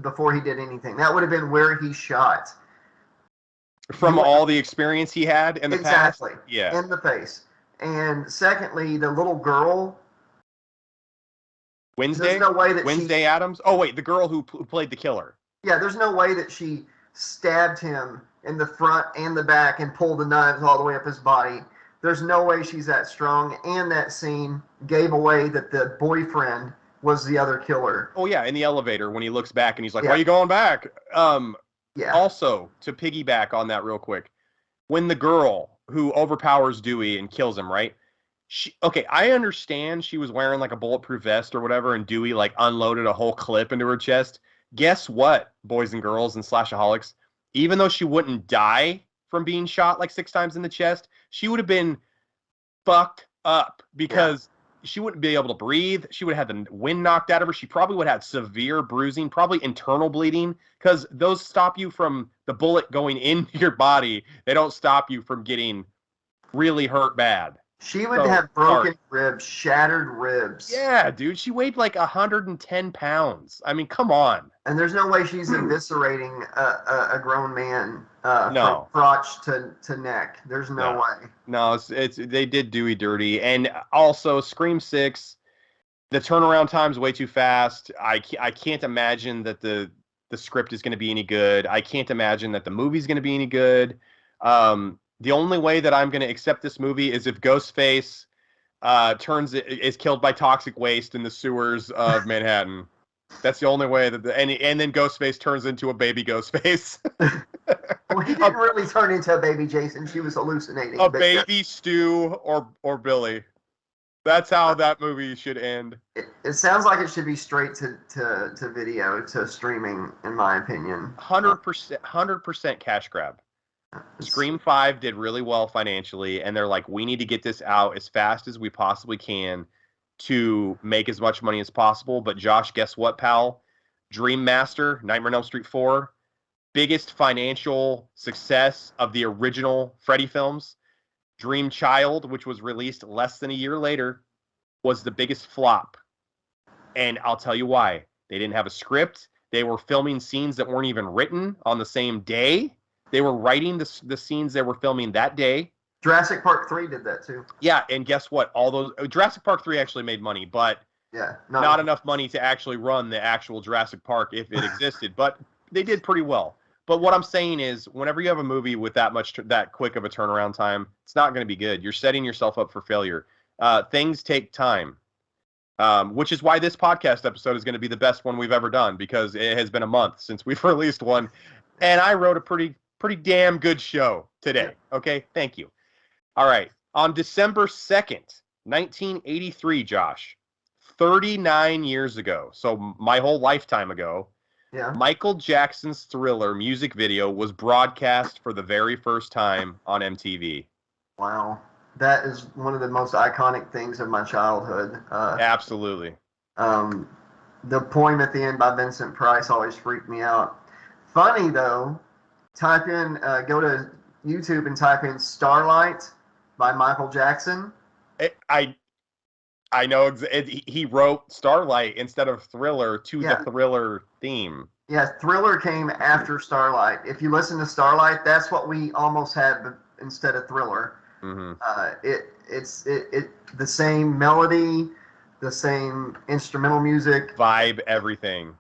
S1: before he did anything. That would have been where he shot.
S2: From all the experience he had in the past?
S1: Exactly.
S2: Yeah.
S1: In the face. And secondly, the little girl.
S2: Wednesday?
S1: There's no way that
S2: Wednesday Addams? Oh, wait, the girl who played the killer.
S1: Yeah, there's no way that she stabbed him in the front and the back and pulled the knives all the way up his body. There's no way she's that strong. And that scene gave away that the boyfriend was the other killer.
S2: Oh, yeah, in the elevator when he looks back and he's like, why are you going back?
S1: Yeah.
S2: Also, to piggyback on that real quick, when the girl who overpowers Dewey and kills him, right? Okay, I understand she was wearing like a bulletproof vest or whatever, and Dewey like unloaded a whole clip into her chest. Guess what, boys and girls and slashaholics? Even though she wouldn't die from being shot like 6 times in the chest, she would have been fucked up because she wouldn't be able to breathe. She would have had the wind knocked out of her. She probably would have had severe bruising, probably internal bleeding, because those stop you from the bullet going into your body. They don't stop you from getting really hurt bad.
S1: She would have broken ribs, shattered ribs.
S2: Yeah, dude. She weighed like 110 pounds. I mean, come on.
S1: And there's no way she's eviscerating a grown man
S2: no.
S1: from crotch to neck. There's no way.
S2: No, it's they did Dewey dirty. And also, Scream 6, the turnaround time's way too fast. I can't imagine that the script is going to be any good. I can't imagine that the movie's going to be any good. The only way that I'm going to accept this movie is if Ghostface is killed by toxic waste in the sewers of Manhattan. That's the only way that and then Ghostface turns into a baby Ghostface.
S1: Well, he didn't really turn into a baby Jason. She was hallucinating.
S2: A baby Stu or Billy. That's how that movie should end.
S1: It sounds like it should be straight to video, to streaming, in my opinion.
S2: 100% cash grab. Scream 5 did really well financially, and they're like, we need to get this out as fast as we possibly can to make as much money as possible. But Josh, guess what, pal? Dream Master, Nightmare on Elm Street 4, biggest financial success of the original Freddy films. Dream Child, which was released less than a year later, was the biggest flop. And I'll tell you why. They didn't have a script. They were filming scenes that weren't even written on the same day. They were writing the scenes they were filming that day.
S1: Jurassic Park 3 did that too.
S2: Yeah, and guess what? All those Jurassic Park 3 actually made money, but not enough money to actually run the actual Jurassic Park if it existed. But they did pretty well. But what I'm saying is, whenever you have a movie with that quick of a turnaround time, it's not going to be good. You're setting yourself up for failure. Things take time. Which is why this podcast episode is going to be the best one we've ever done, because it has been a month since we've released one, and I wrote a pretty damn good show today. Okay, thank you. All right, on December 2nd, 1983, Josh, 39 years ago, so my whole lifetime ago, Michael Jackson's Thriller music video was broadcast for the very first time on MTV.
S1: Wow. That is one of the most iconic things of my childhood.
S2: Absolutely.
S1: The poem at the end by Vincent Price always freaked me out. Funny though, go to YouTube and type in Starlight by Michael Jackson.
S2: I know he wrote Starlight instead of Thriller to the Thriller theme.
S1: Yeah, Thriller came after Starlight. If you listen to Starlight, that's what we almost had instead of Thriller.
S2: Mm-hmm.
S1: It's the same melody, the same instrumental music,
S2: vibe, everything.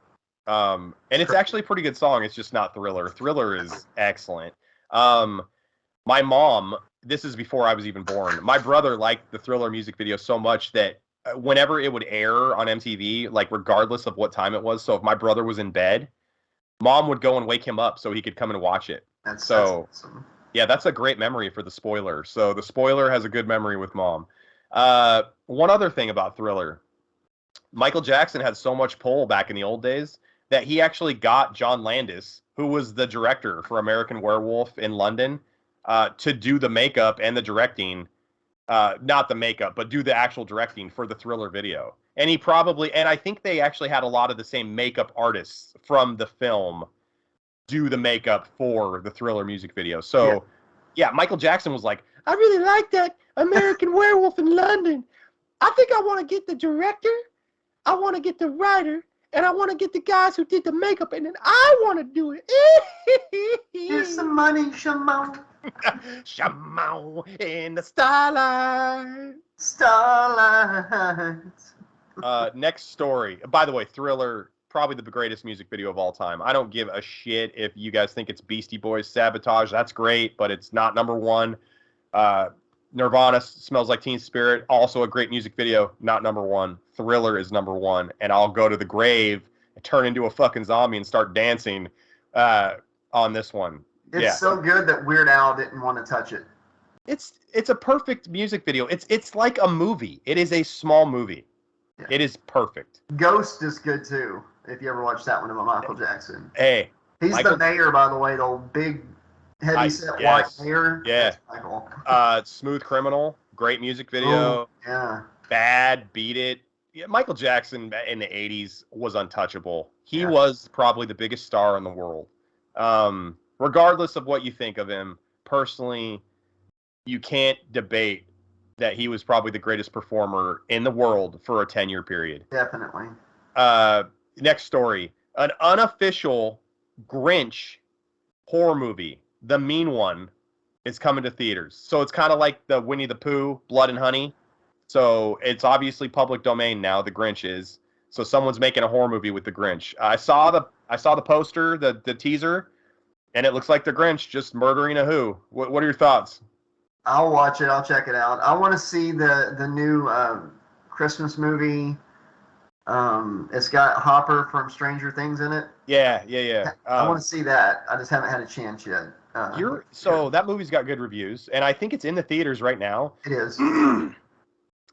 S2: And it's actually a pretty good song. It's just not Thriller. Thriller is excellent. My mom, this is before I was even born, my brother liked the Thriller music video so much that whenever it would air on MTV, like regardless of what time it was, so if my brother was in bed, Mom would go and wake him up so he could come and watch it.
S1: That's awesome.
S2: Yeah, that's a great memory for the spoiler. So the spoiler has a good memory with Mom. One other thing about Thriller, Michael Jackson had so much pull back in the old days that he actually got John Landis, who was the director for American Werewolf in London, to do the makeup and the directing. Not the makeup, but do the actual directing for the Thriller video. And I think they actually had a lot of the same makeup artists from the film do the makeup for the Thriller music video. So, yeah, Michael Jackson was like, I really like that American Werewolf in London. I think I want to get the director, I want to get the writer, and I want to get the guys who did the makeup, and then I want to do it.
S1: Here's some money, Shimon.
S2: Shimon in the starlight.
S1: Starlight.
S2: Next story. By the way, Thriller, probably the greatest music video of all time. I don't give a shit if you guys think it's Beastie Boys Sabotage. That's great, but it's not number one. Nirvana, Smells Like Teen Spirit, also a great music video, not number one. Thriller is number one, and I'll go to the grave and turn into a fucking zombie and start dancing on this one.
S1: It's so good that Weird Al didn't want to touch it.
S2: It's a perfect music video. It's like a movie. It is a small movie. Yeah. It is perfect.
S1: Ghost is good too. If you ever watched that one about Michael Jackson.
S2: Hey.
S1: He's the mayor, by the way, the big, heavy-set white mayor.
S2: Yeah. Michael. Smooth Criminal, great music video.
S1: Ooh, yeah.
S2: Bad, Beat It. Yeah, Michael Jackson in the 80s was untouchable. He was probably the biggest star in the world. Regardless of what you think of him, personally, you can't debate that he was probably the greatest performer in the world for a 10-year period.
S1: Definitely.
S2: Next story. An unofficial Grinch horror movie, The Mean One, is coming to theaters. So it's kind of like the Winnie the Pooh, Blood and Honey. So it's obviously public domain now, the Grinch is. So someone's making a horror movie with the Grinch. I saw the poster, the teaser, and it looks like the Grinch just murdering a Who. What are your thoughts?
S1: I'll watch it. I'll check it out. I want to see the new Christmas movie. It's got Hopper from Stranger Things in it.
S2: Yeah.
S1: I want to see that. I just haven't had a chance yet.
S2: That movie's got good reviews, and I think it's in the theaters right now.
S1: It is.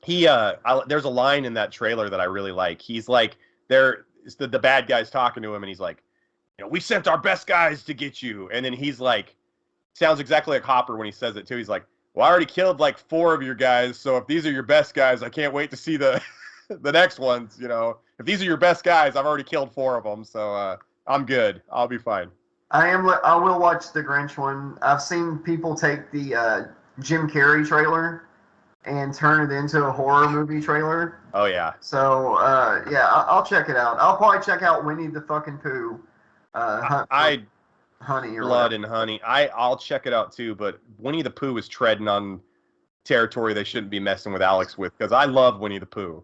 S2: There's a line in that trailer that I really like. He's like, the bad guy's talking to him, and he's like, we sent our best guys to get you. And then he's like, sounds exactly like Hopper when he says it too. He's like, well, I already killed like 4 of your guys, so if these are your best guys, I can't wait to see the next ones. If these are your best guys, I've already killed 4 of them, so I'm good. I'll be fine.
S1: I will watch the Grinch one. I've seen people take the Jim Carrey trailer and turn it into a horror movie trailer.
S2: Oh yeah.
S1: So I'll check it out. I'll probably check out Winnie the fucking Pooh. Honey or
S2: Blood
S1: whatever.
S2: and Honey. I'll check it out too, but Winnie the Pooh is treading on territory they shouldn't be messing with Alex with, because I love Winnie the Pooh.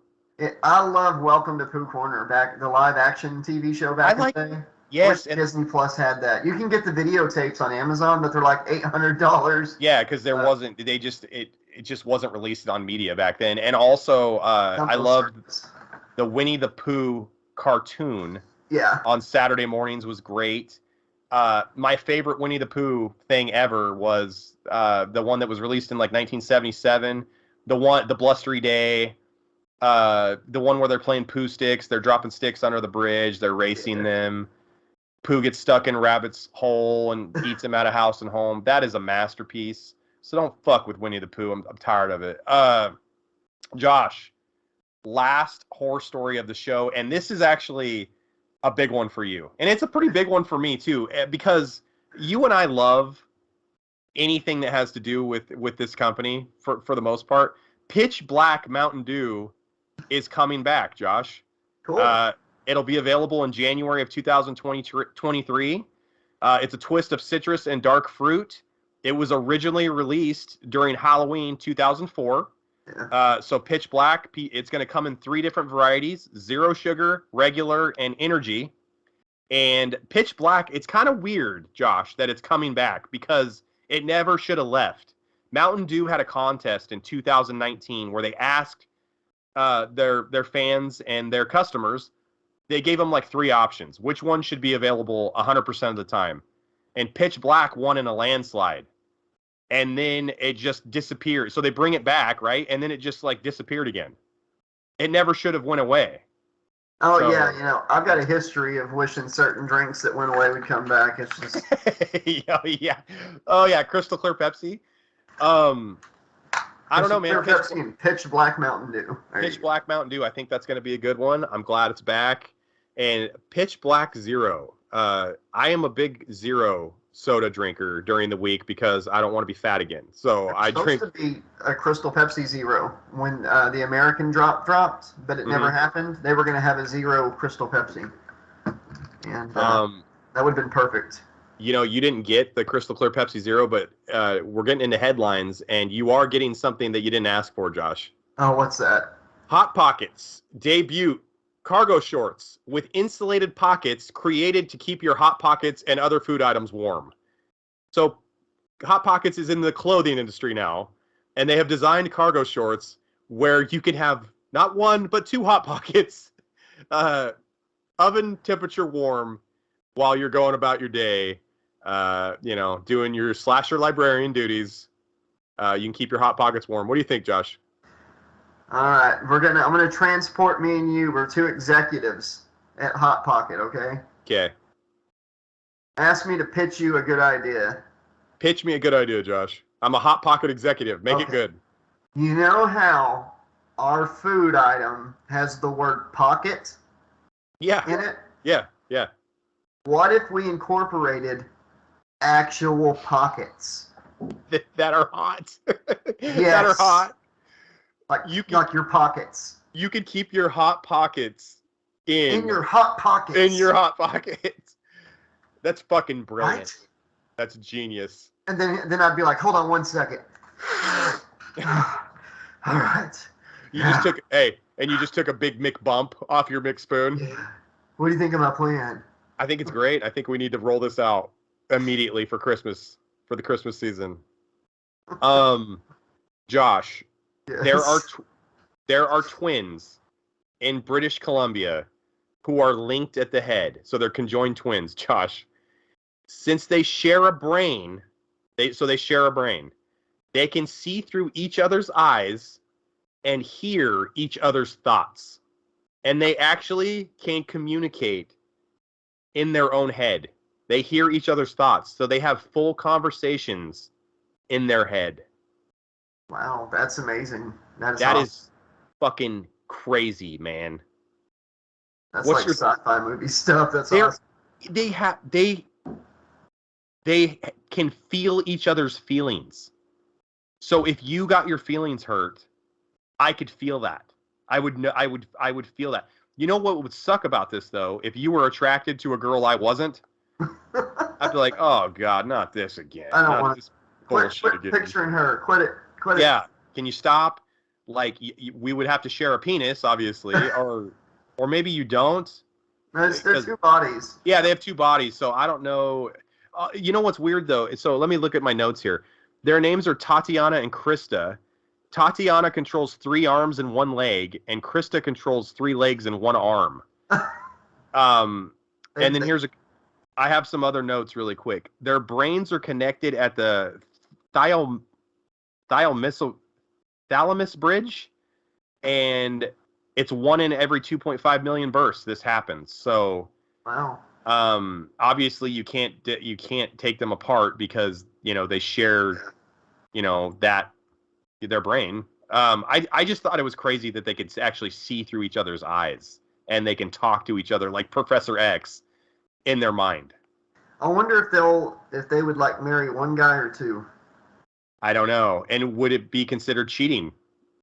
S1: I love Welcome to Pooh Corner, the live action TV show back in the day.
S2: Yes,
S1: and Disney Plus had that. You can get the videotapes on Amazon, but they're like $800.
S2: Yeah, because there wasn't. It just wasn't released on media back then. And also, I loved The Winnie the Pooh cartoon on Saturday mornings was great. My favorite Winnie the Pooh thing ever was the one that was released in like 1977. The Blustery Day. The one where they're playing Pooh sticks. They're dropping sticks under the bridge. They're racing them. Pooh gets stuck in Rabbit's hole and eats him out of house and home. That is a masterpiece. So don't fuck with Winnie the Pooh. I'm tired of it. Josh, last horror story of the show, and this is actually a big one for you, and it's a pretty big one for me too, because you and I love anything that has to do with this company for the most part. Pitch Black Mountain Dew is coming back, Josh.
S1: Cool.
S2: It'll be available in January of 2023. It's a twist of citrus and dark fruit. It was originally released during Halloween 2004. So Pitch Black, it's going to come in 3 different varieties: zero sugar, regular, and energy. And Pitch Black, it's kind of weird, Josh, that it's coming back because it never should have left. Mountain Dew had a contest in 2019 where they asked their fans and their customers, they gave them like 3 options. Which one should be available 100% of the time? And Pitch Black won in a landslide. And then it just disappeared. So they bring it back, right? And then it just like disappeared again. It never should have went away.
S1: Oh, so, yeah, I've got a history of wishing certain drinks that went away would come back. It's just...
S2: Oh, yeah, Crystal Clear Pepsi. I don't know, man.
S1: Pepsi and Pitch Black Mountain Dew.
S2: Pitch Black Mountain Dew. I think that's going to be a good one. I'm glad it's back. And Pitch Black Zero. I am a big zero soda drinker during the week because I don't want to be fat again. So I drink.
S1: Supposed to be a Crystal Pepsi Zero when the American dropped, but it never happened. They were going to have a zero Crystal Pepsi, and that would have been perfect.
S2: You didn't get the Crystal Clear Pepsi Zero, but we're getting into headlines, and you are getting something that you didn't ask for, Josh.
S1: Oh, what's that?
S2: Hot Pockets debut cargo shorts with insulated pockets created to keep your Hot Pockets and other food items warm. So Hot Pockets is in the clothing industry now, and they have designed cargo shorts where you can have not 1, but 2 Hot Pockets, oven temperature warm while you're going about your day, doing your slasher librarian duties. You can keep your Hot Pockets warm. What do you think, Josh?
S1: All right, I'm gonna transport me and you. We're 2 executives at Hot Pocket, okay?
S2: Okay.
S1: Ask me to pitch you a good idea.
S2: Pitch me a good idea, Josh. I'm a Hot Pocket executive. Make it good.
S1: You know how our food item has the word pocket in it?
S2: Yeah.
S1: What if we incorporated actual pockets?
S2: That are hot?
S1: Yes.
S2: That are hot?
S1: Like your pockets.
S2: You could keep your Hot Pockets in
S1: your Hot Pockets.
S2: In your Hot Pockets. That's fucking brilliant.
S1: Right?
S2: That's genius.
S1: And then I'd be like, hold on 1 second. All right.
S2: You just took a big Mick bump off your Mick spoon.
S1: Yeah. What do you think of my plan?
S2: I think it's great. I think we need to roll this out immediately for Christmas, for the Christmas season. Josh,
S1: Yes.
S2: there are twins in British Columbia who are linked at the head. So they're conjoined twins, Josh. Since they share a brain, they can see through each other's eyes and hear each other's thoughts. And they actually can communicate in their own head. They hear each other's thoughts. So they have full conversations in their head.
S1: Wow, that's amazing. That
S2: awesome. Is fucking crazy, man.
S1: That's like sci-fi movie stuff. That's awesome.
S2: They can feel each other's feelings. So if you got your feelings hurt, I could feel that. I would feel that. You know what would suck about this though? If you were attracted to a girl I wasn't, I'd be like, oh God, not this again.
S1: I don't want
S2: this bullshit
S1: again. Picturing her. Quit it.
S2: Yeah. Can you stop? Like we would have to share a penis, obviously, or maybe you don't.
S1: There's 2 bodies.
S2: Yeah, they have 2 bodies. So I don't know. You know what's weird though? So let me look at my notes here. Their names are Tatiana and Krista. Tatiana controls 3 arms and 1 leg, and Krista controls 3 legs and 1 arm. And then I have some other notes really quick. Their brains are connected at the thalamus bridge, and it's 1 in every 2.5 million births this happens. So,
S1: wow.
S2: Obviously you can't take them apart because they share, that their brain. I just thought it was crazy that they could actually see through each other's eyes and they can talk to each other like Professor X in their mind.
S1: I wonder if they would like marry one guy or two.
S2: I don't know. And would it be considered cheating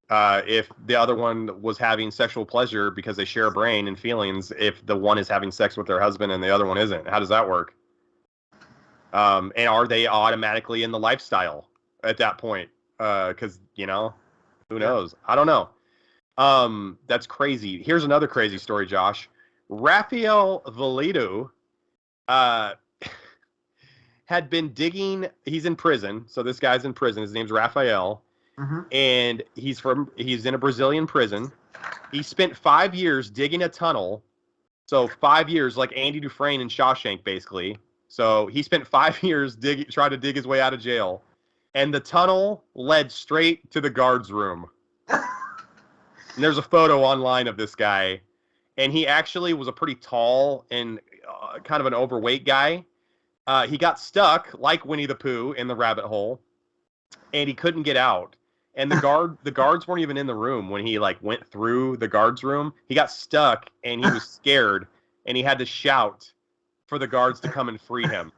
S2: if the other one was having sexual pleasure because they share a brain and feelings, if the one is having sex with their husband and the other one isn't? How does that work? And are they automatically in the lifestyle at that point? Because, who knows? I don't know. That's crazy. Here's another crazy story, Josh. Rafael Valido had been digging. He's in prison. So this guy's in prison. His name's Rafael.
S1: Mm-hmm.
S2: And he's in a Brazilian prison. He spent 5 years digging a tunnel. So 5 years, like Andy Dufresne in Shawshank, basically. So he spent 5 years trying to dig his way out of jail. And the tunnel led straight to the guard's room. And there's a photo online of this guy. And he actually was a pretty tall and kind of an overweight guy. He got stuck, like Winnie the Pooh, in the rabbit hole. And he couldn't get out. And the guards weren't even in the room when he went through the guard's room. He got stuck and he was scared. And he had to shout for the guards to come and free him.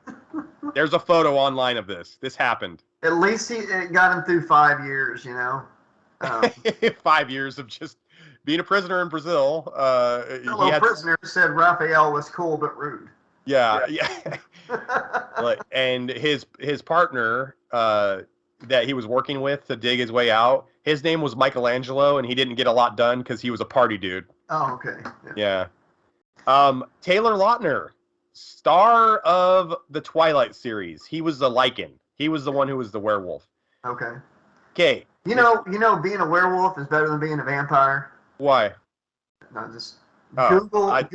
S2: There's a photo online of this. This happened.
S1: At least it got him through 5 years,
S2: 5 years of just being a prisoner in Brazil.
S1: Fellow prisoner said Raphael was cool but rude.
S2: Yeah. And his partner that he was working with to dig his way out, his name was Michelangelo, and he didn't get a lot done because he was a party dude.
S1: Oh, okay.
S2: Yeah. Taylor Lautner, star of the Twilight series. He was the Lycan. He was the one who was the werewolf.
S1: Okay.
S2: Okay.
S1: You know, being a werewolf is better than being a vampire.
S2: Why?
S1: No, just Google it.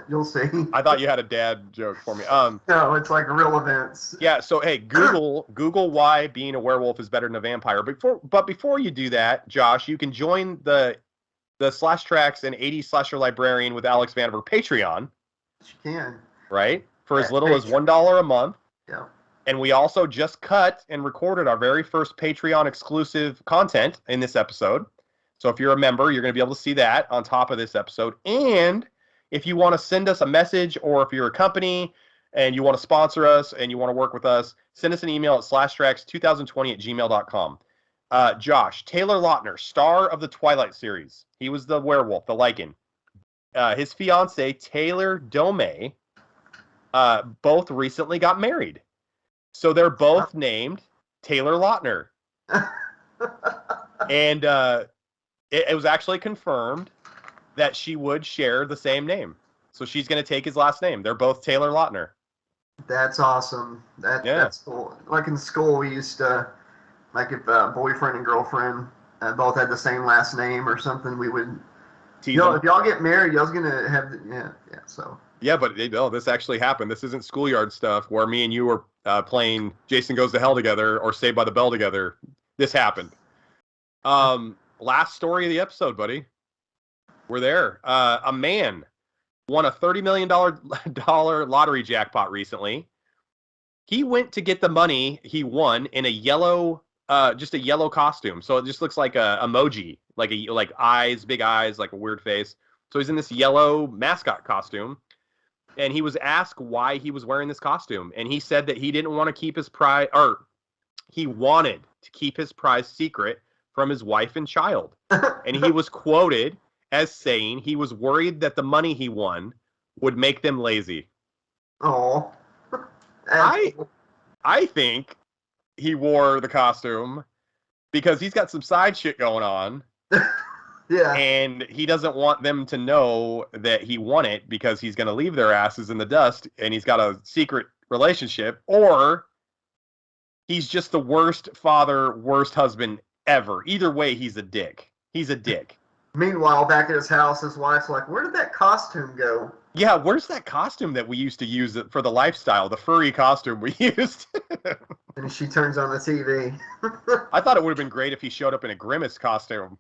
S1: You'll see.
S2: I thought you had a dad joke for me.
S1: No, it's like real events.
S2: Yeah. So hey, Google why being a werewolf is better than a vampire. But before you do that, Josh, you can join the Slash Trax and 80s Slasher Librarian with Alex Vandiver Patreon.
S1: You can.
S2: Right? For as little as $1 a month.
S1: Yeah.
S2: And we also just cut and recorded our very first Patreon exclusive content in this episode. So if you're a member, you're going to be able to see that on top of this episode. And if you want to send us a message, or if you're a company and you want to sponsor us and you want to work with us, send us an email at slashtrax2020@gmail.com. Josh, Taylor Lautner, star of the Twilight series. He was the werewolf, the Lycan. His fiance, Taylor Dome, both recently got married. So they're both named Taylor Lautner. And it was actually confirmed that she would share the same name. So she's going to take his last name. They're both Taylor Lautner.
S1: That's awesome. That's cool. Like in school, we used to, like if boyfriend and girlfriend both had the same last name or something, we would, if y'all get married, y'all's going to have, so. Yeah,
S2: but this actually happened. This isn't schoolyard stuff where me and you were playing Jason Goes to Hell together or Saved by the Bell together. This happened. Last story of the episode, buddy. We're there. A man won a $30 million lottery jackpot recently. He went to get the money he won in a yellow, just a yellow costume. So it just looks like a emoji, like eyes, big eyes, like a weird face. So he's in this yellow mascot costume. And he was asked why he was wearing this costume. And he said that he didn't want to keep his prize, or he wanted to keep his prize secret from his wife and child. And he was quoted as saying he was worried that the money he won would make them lazy.
S1: Oh.
S2: I think he wore the costume because he's got some side shit going on.
S1: Yeah.
S2: And he doesn't want them to know that he won it because he's going to leave their asses in the dust and he's got a secret relationship, or he's just the worst father, worst husband ever. Either way, he's a dick. He's a dick.
S1: Meanwhile, back at his house, his wife's like, "Where did that costume go?"
S2: Yeah, where's that costume that we used to use for the lifestyle, the furry costume we used?
S1: And she turns on the TV.
S2: I thought it would have been great if he showed up in a Grimace costume.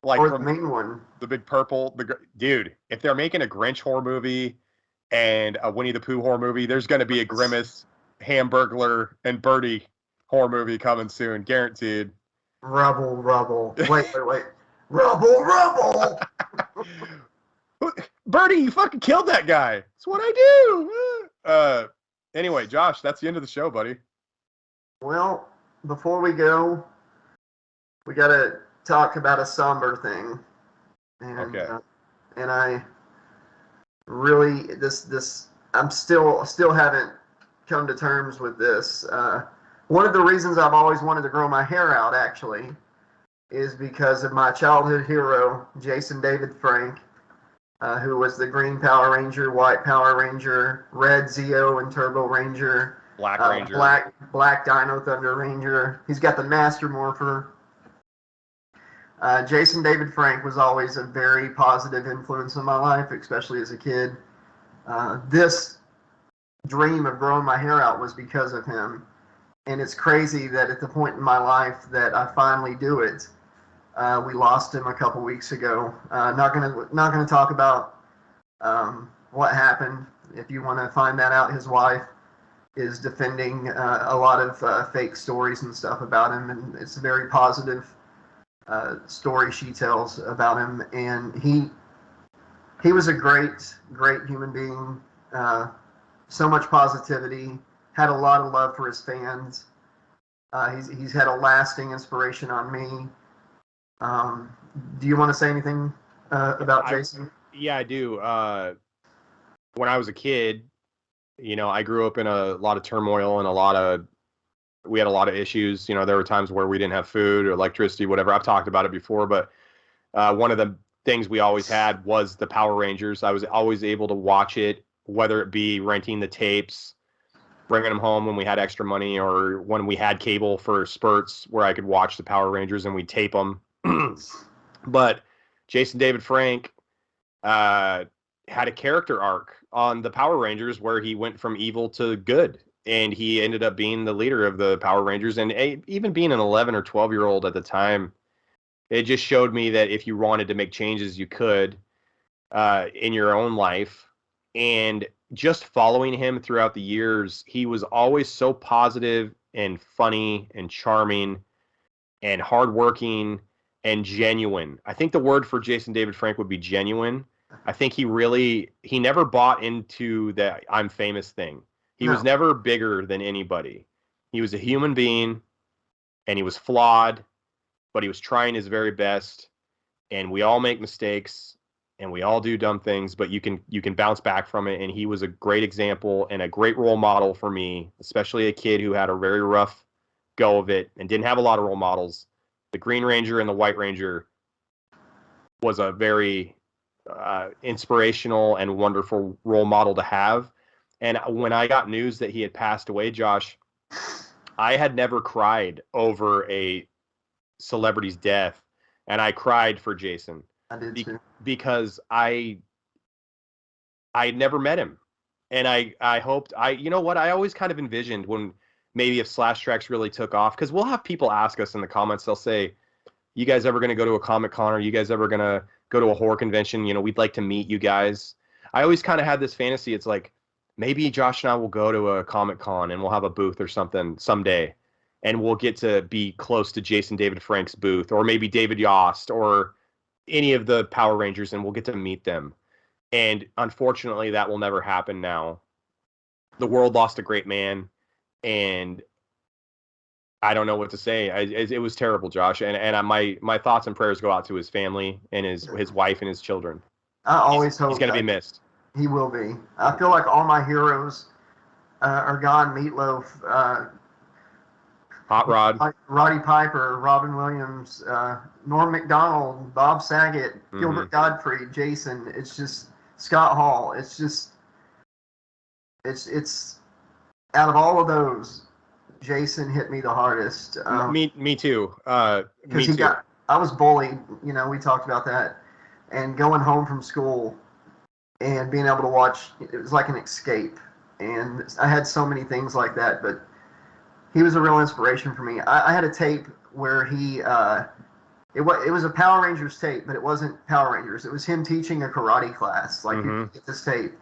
S2: Like
S1: Or the
S2: from
S1: main one.
S2: the big purple. Dude, if they're making a Grinch horror movie and a Winnie the Pooh horror movie, there's going to be a Grimace, Hamburglar, and Birdie horror movie coming soon, guaranteed.
S1: Rubble, rubble. Wait. Rubble, rubble!
S2: Birdie, you fucking killed that guy. That's what I do. Anyway, Josh, that's the end of the show, buddy.
S1: Well, before we go, we got to talk about a somber thing. And,
S2: Okay.
S1: And I really, I'm still haven't come to terms with this. One of the reasons I've always wanted to grow my hair out, actually, is because of my childhood hero, Jason David Frank, who was the Green Power Ranger, White Power Ranger, Red Zeo and Turbo Ranger,
S2: Black Ranger,
S1: Black Dino Thunder Ranger. He's got the Master Morpher. Jason David Frank was always a very positive influence in my life, especially as a kid. This dream of growing my hair out was because of him. And it's crazy that at the point in my life that I finally do it, we lost him a couple weeks ago. Not gonna talk about what happened. If you want to find that out, his wife is defending a lot of fake stories and stuff about him, and it's a very positive story she tells about him. And he was a great human being. So much positivity. Had a lot of love for his fans. He's had a lasting inspiration on me. Do you want to say anything about Jason?
S2: Yeah, I do. When I was a kid, I grew up in a lot of turmoil and we had a lot of issues. There were times where we didn't have food or electricity, whatever. I've talked about it before, but one of the things we always had was the Power Rangers. I was always able to watch it, whether it be renting the tapes, bringing them home when we had extra money, or when we had cable for spurts where I could watch the Power Rangers and we'd tape them. But Jason David Frank had a character arc on the Power Rangers where he went from evil to good, and he ended up being the leader of the Power Rangers. And even being an 11 or 12-year-old at the time, it just showed me that if you wanted to make changes, you could in your own life. And just following him throughout the years, he was always so positive and funny and charming and hardworking and genuine. I think the word for Jason David Frank would be genuine. I think he never bought into the I'm famous thing. He was never bigger than anybody. He was a human being, and he was flawed, but he was trying his very best. And we all make mistakes, and we all do dumb things, but you can bounce back from it. And he was a great example and a great role model for me, especially a kid who had a very rough go of it and didn't have a lot of role models. The Green Ranger and the White Ranger was a very inspirational and wonderful role model to have. And when I got news that he had passed away, Josh, I had never cried over a celebrity's death, and I cried for Jason.
S1: I did too.
S2: Because I never met him, and I hoped you know what, I always kind of envisioned when maybe if Slash Trax really took off, because we'll have people ask us in the comments, they'll say, you guys ever going to go to a Comic-Con, or you guys ever going to go to a horror convention? We'd like to meet you guys. I always kind of had this fantasy. It's like, maybe Josh and I will go to a Comic-Con and we'll have a booth or something someday, and we'll get to be close to Jason David Frank's booth, or maybe David Yost, or any of the Power Rangers, and we'll get to meet them. And unfortunately, that will never happen now. The world lost a great man, and I don't know what to say. It was terrible, Josh. And my thoughts and prayers go out to his family and his wife and his children.
S1: I always hope
S2: he's going to be missed.
S1: He will be. I feel like all my heroes are gone. Meatloaf,
S2: Hot Rod,
S1: Roddy Piper, Robin Williams, Norm Macdonald, Bob Saget, Gilbert Gottfried, Jason. It's just Scott Hall. It's out of all of those, Jason hit me the hardest.
S2: Me too. Me
S1: he
S2: too.
S1: I was bullied. You know, we talked about that, and going home from school and being able to watch, it was like an escape. And I had so many things like that, but he was a real inspiration for me. I had a tape where it was a Power Rangers tape, but it wasn't Power Rangers. It was him teaching a karate class. Like, you get this tape,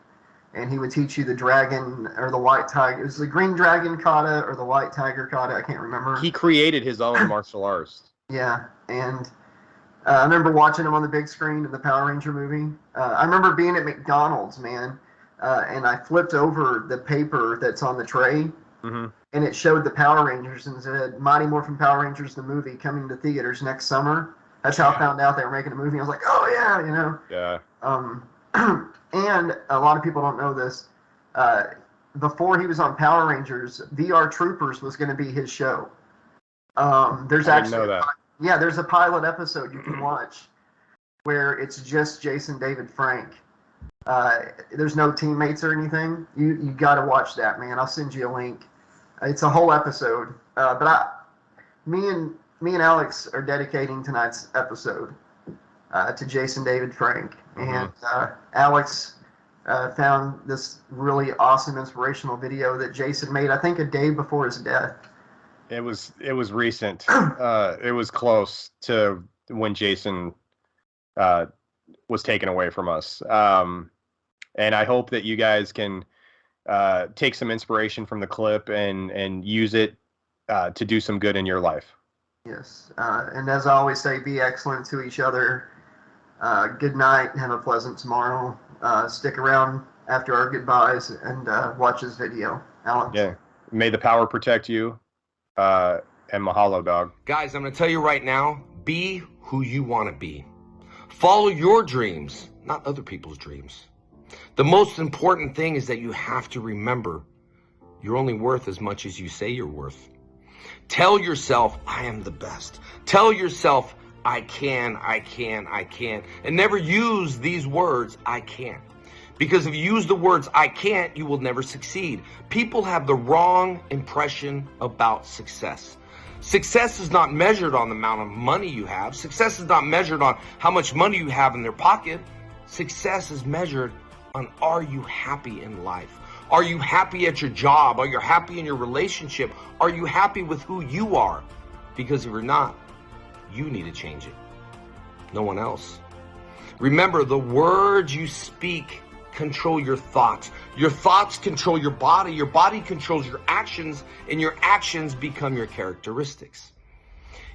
S1: and he would teach you the dragon or the white tiger. It was the green dragon kata or the white tiger kata. I can't remember.
S2: He created his own martial arts.
S1: Yeah, and I remember watching him on the big screen in the Power Ranger movie. I remember being at McDonald's, man, and I flipped over the paper that's on the tray, and it showed the Power Rangers and said Mighty Morphin Power Rangers, the movie, coming to theaters next summer. That's how I found out they were making a movie. I was like, oh, yeah, you know.
S2: Yeah.
S1: And a lot of people don't know this. Before he was on Power Rangers, VR Troopers was going to be his show. There's
S2: I didn't know that.
S1: Yeah, there's a pilot episode you can watch where it's just Jason David Frank. There's no teammates or anything. You got to watch that, man. I'll send you a link. It's a whole episode. But me and Alex are dedicating tonight's episode to Jason David Frank, and Alex found this really awesome inspirational video that Jason made, I think, a day before his death.
S2: It was recent. It was close to when Jason was taken away from us. And I hope that you guys can take some inspiration from the clip and use it to do some good in your life. Yes.
S1: And as I always say, be excellent to each other. Good night. Have a pleasant tomorrow. Stick around after our goodbyes and watch this video. Alex?
S2: Yeah. May the power protect you. And mahalo, dog.
S3: Guys, I'm going to tell you right now, be who you want to be. Follow your dreams, not other people's dreams. The most important thing is that you have to remember you're only worth as much as you say you're worth. Tell yourself, I am the best. Tell yourself, I can. And never use these words, I can't. Because if you use the words, I can't, you will never succeed. People have the wrong impression about success. Success is not measured on the amount of money you have. Success is not measured on how much money you have in their pocket. Success is measured on, are you happy in life? Are you happy at your job? Are you happy in your relationship? Are you happy with who you are? Because if you're not, you need to change it. No one else. Remember, the words you speak control your thoughts. Your thoughts control your body controls your actions, and your actions become your characteristics.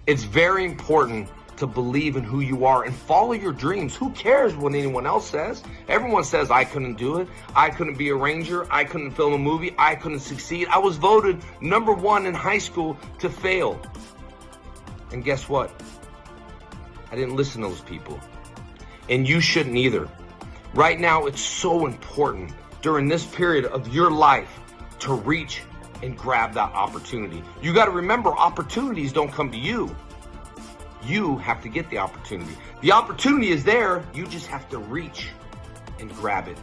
S3: It's very important to believe in who you are and follow your dreams. Who cares what anyone else says? Everyone says, I couldn't do it. I couldn't be a ranger. I couldn't film a movie. I couldn't succeed. I was voted #1 in high school to fail. And guess what? I didn't listen to those people. And you shouldn't either. Right now, it's so important during this period of your life to reach and grab that opportunity. You got to remember, opportunities don't come to you. You have to get the opportunity. The opportunity is there. You just have to reach and grab it.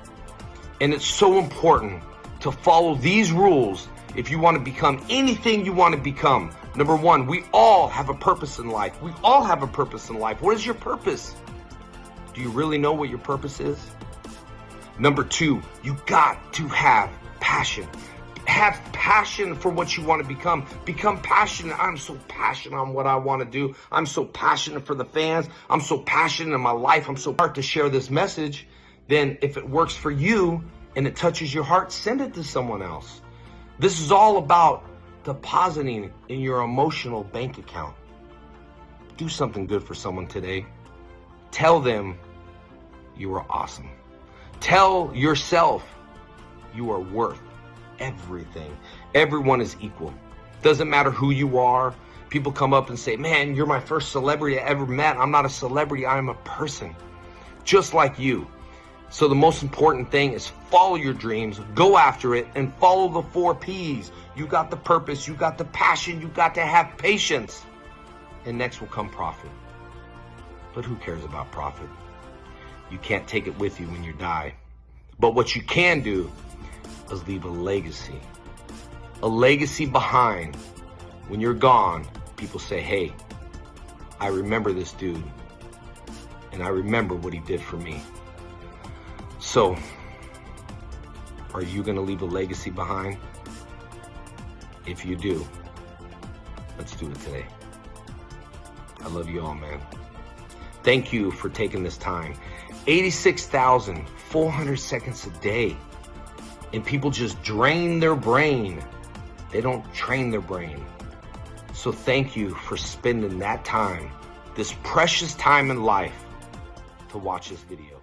S3: And it's so important to follow these rules if you want to become anything you want to become. #1, we all have a purpose in life. We all have a purpose in life. What is your purpose? Do you really know what your purpose is? #2, you got to have passion. Have passion for what you want to become. Become passionate. I'm so passionate on what I want to do. I'm so passionate for the fans. I'm so passionate in my life. I'm so hard to share this message. Then if it works for you and it touches your heart, send it to someone else. This is all about depositing in your emotional bank account. Do something good for someone today. Tell them you are awesome. Tell yourself you are worth everything. Everyone is equal. Doesn't matter who you are. People come up and say, man, you're my first celebrity I ever met. I'm not a celebrity. I'm a person just like you. So the most important thing is follow your dreams, go after it, and follow the 4 P's. You got the purpose, you got the passion, you got to have patience. And next will come profit. But who cares about profit? You can't take it with you when you die. But what you can do is leave a legacy. a legacy behind. When you're gone, people say, hey, I remember this dude, and I remember what he did for me. So, are you gonna leave a legacy behind? If you do, let's do it today. I love you all, man. Thank you for taking this time. 86,400 seconds a day. And people just drain their brain. They don't train their brain. So thank you for spending that time, this precious time in life, to watch this video.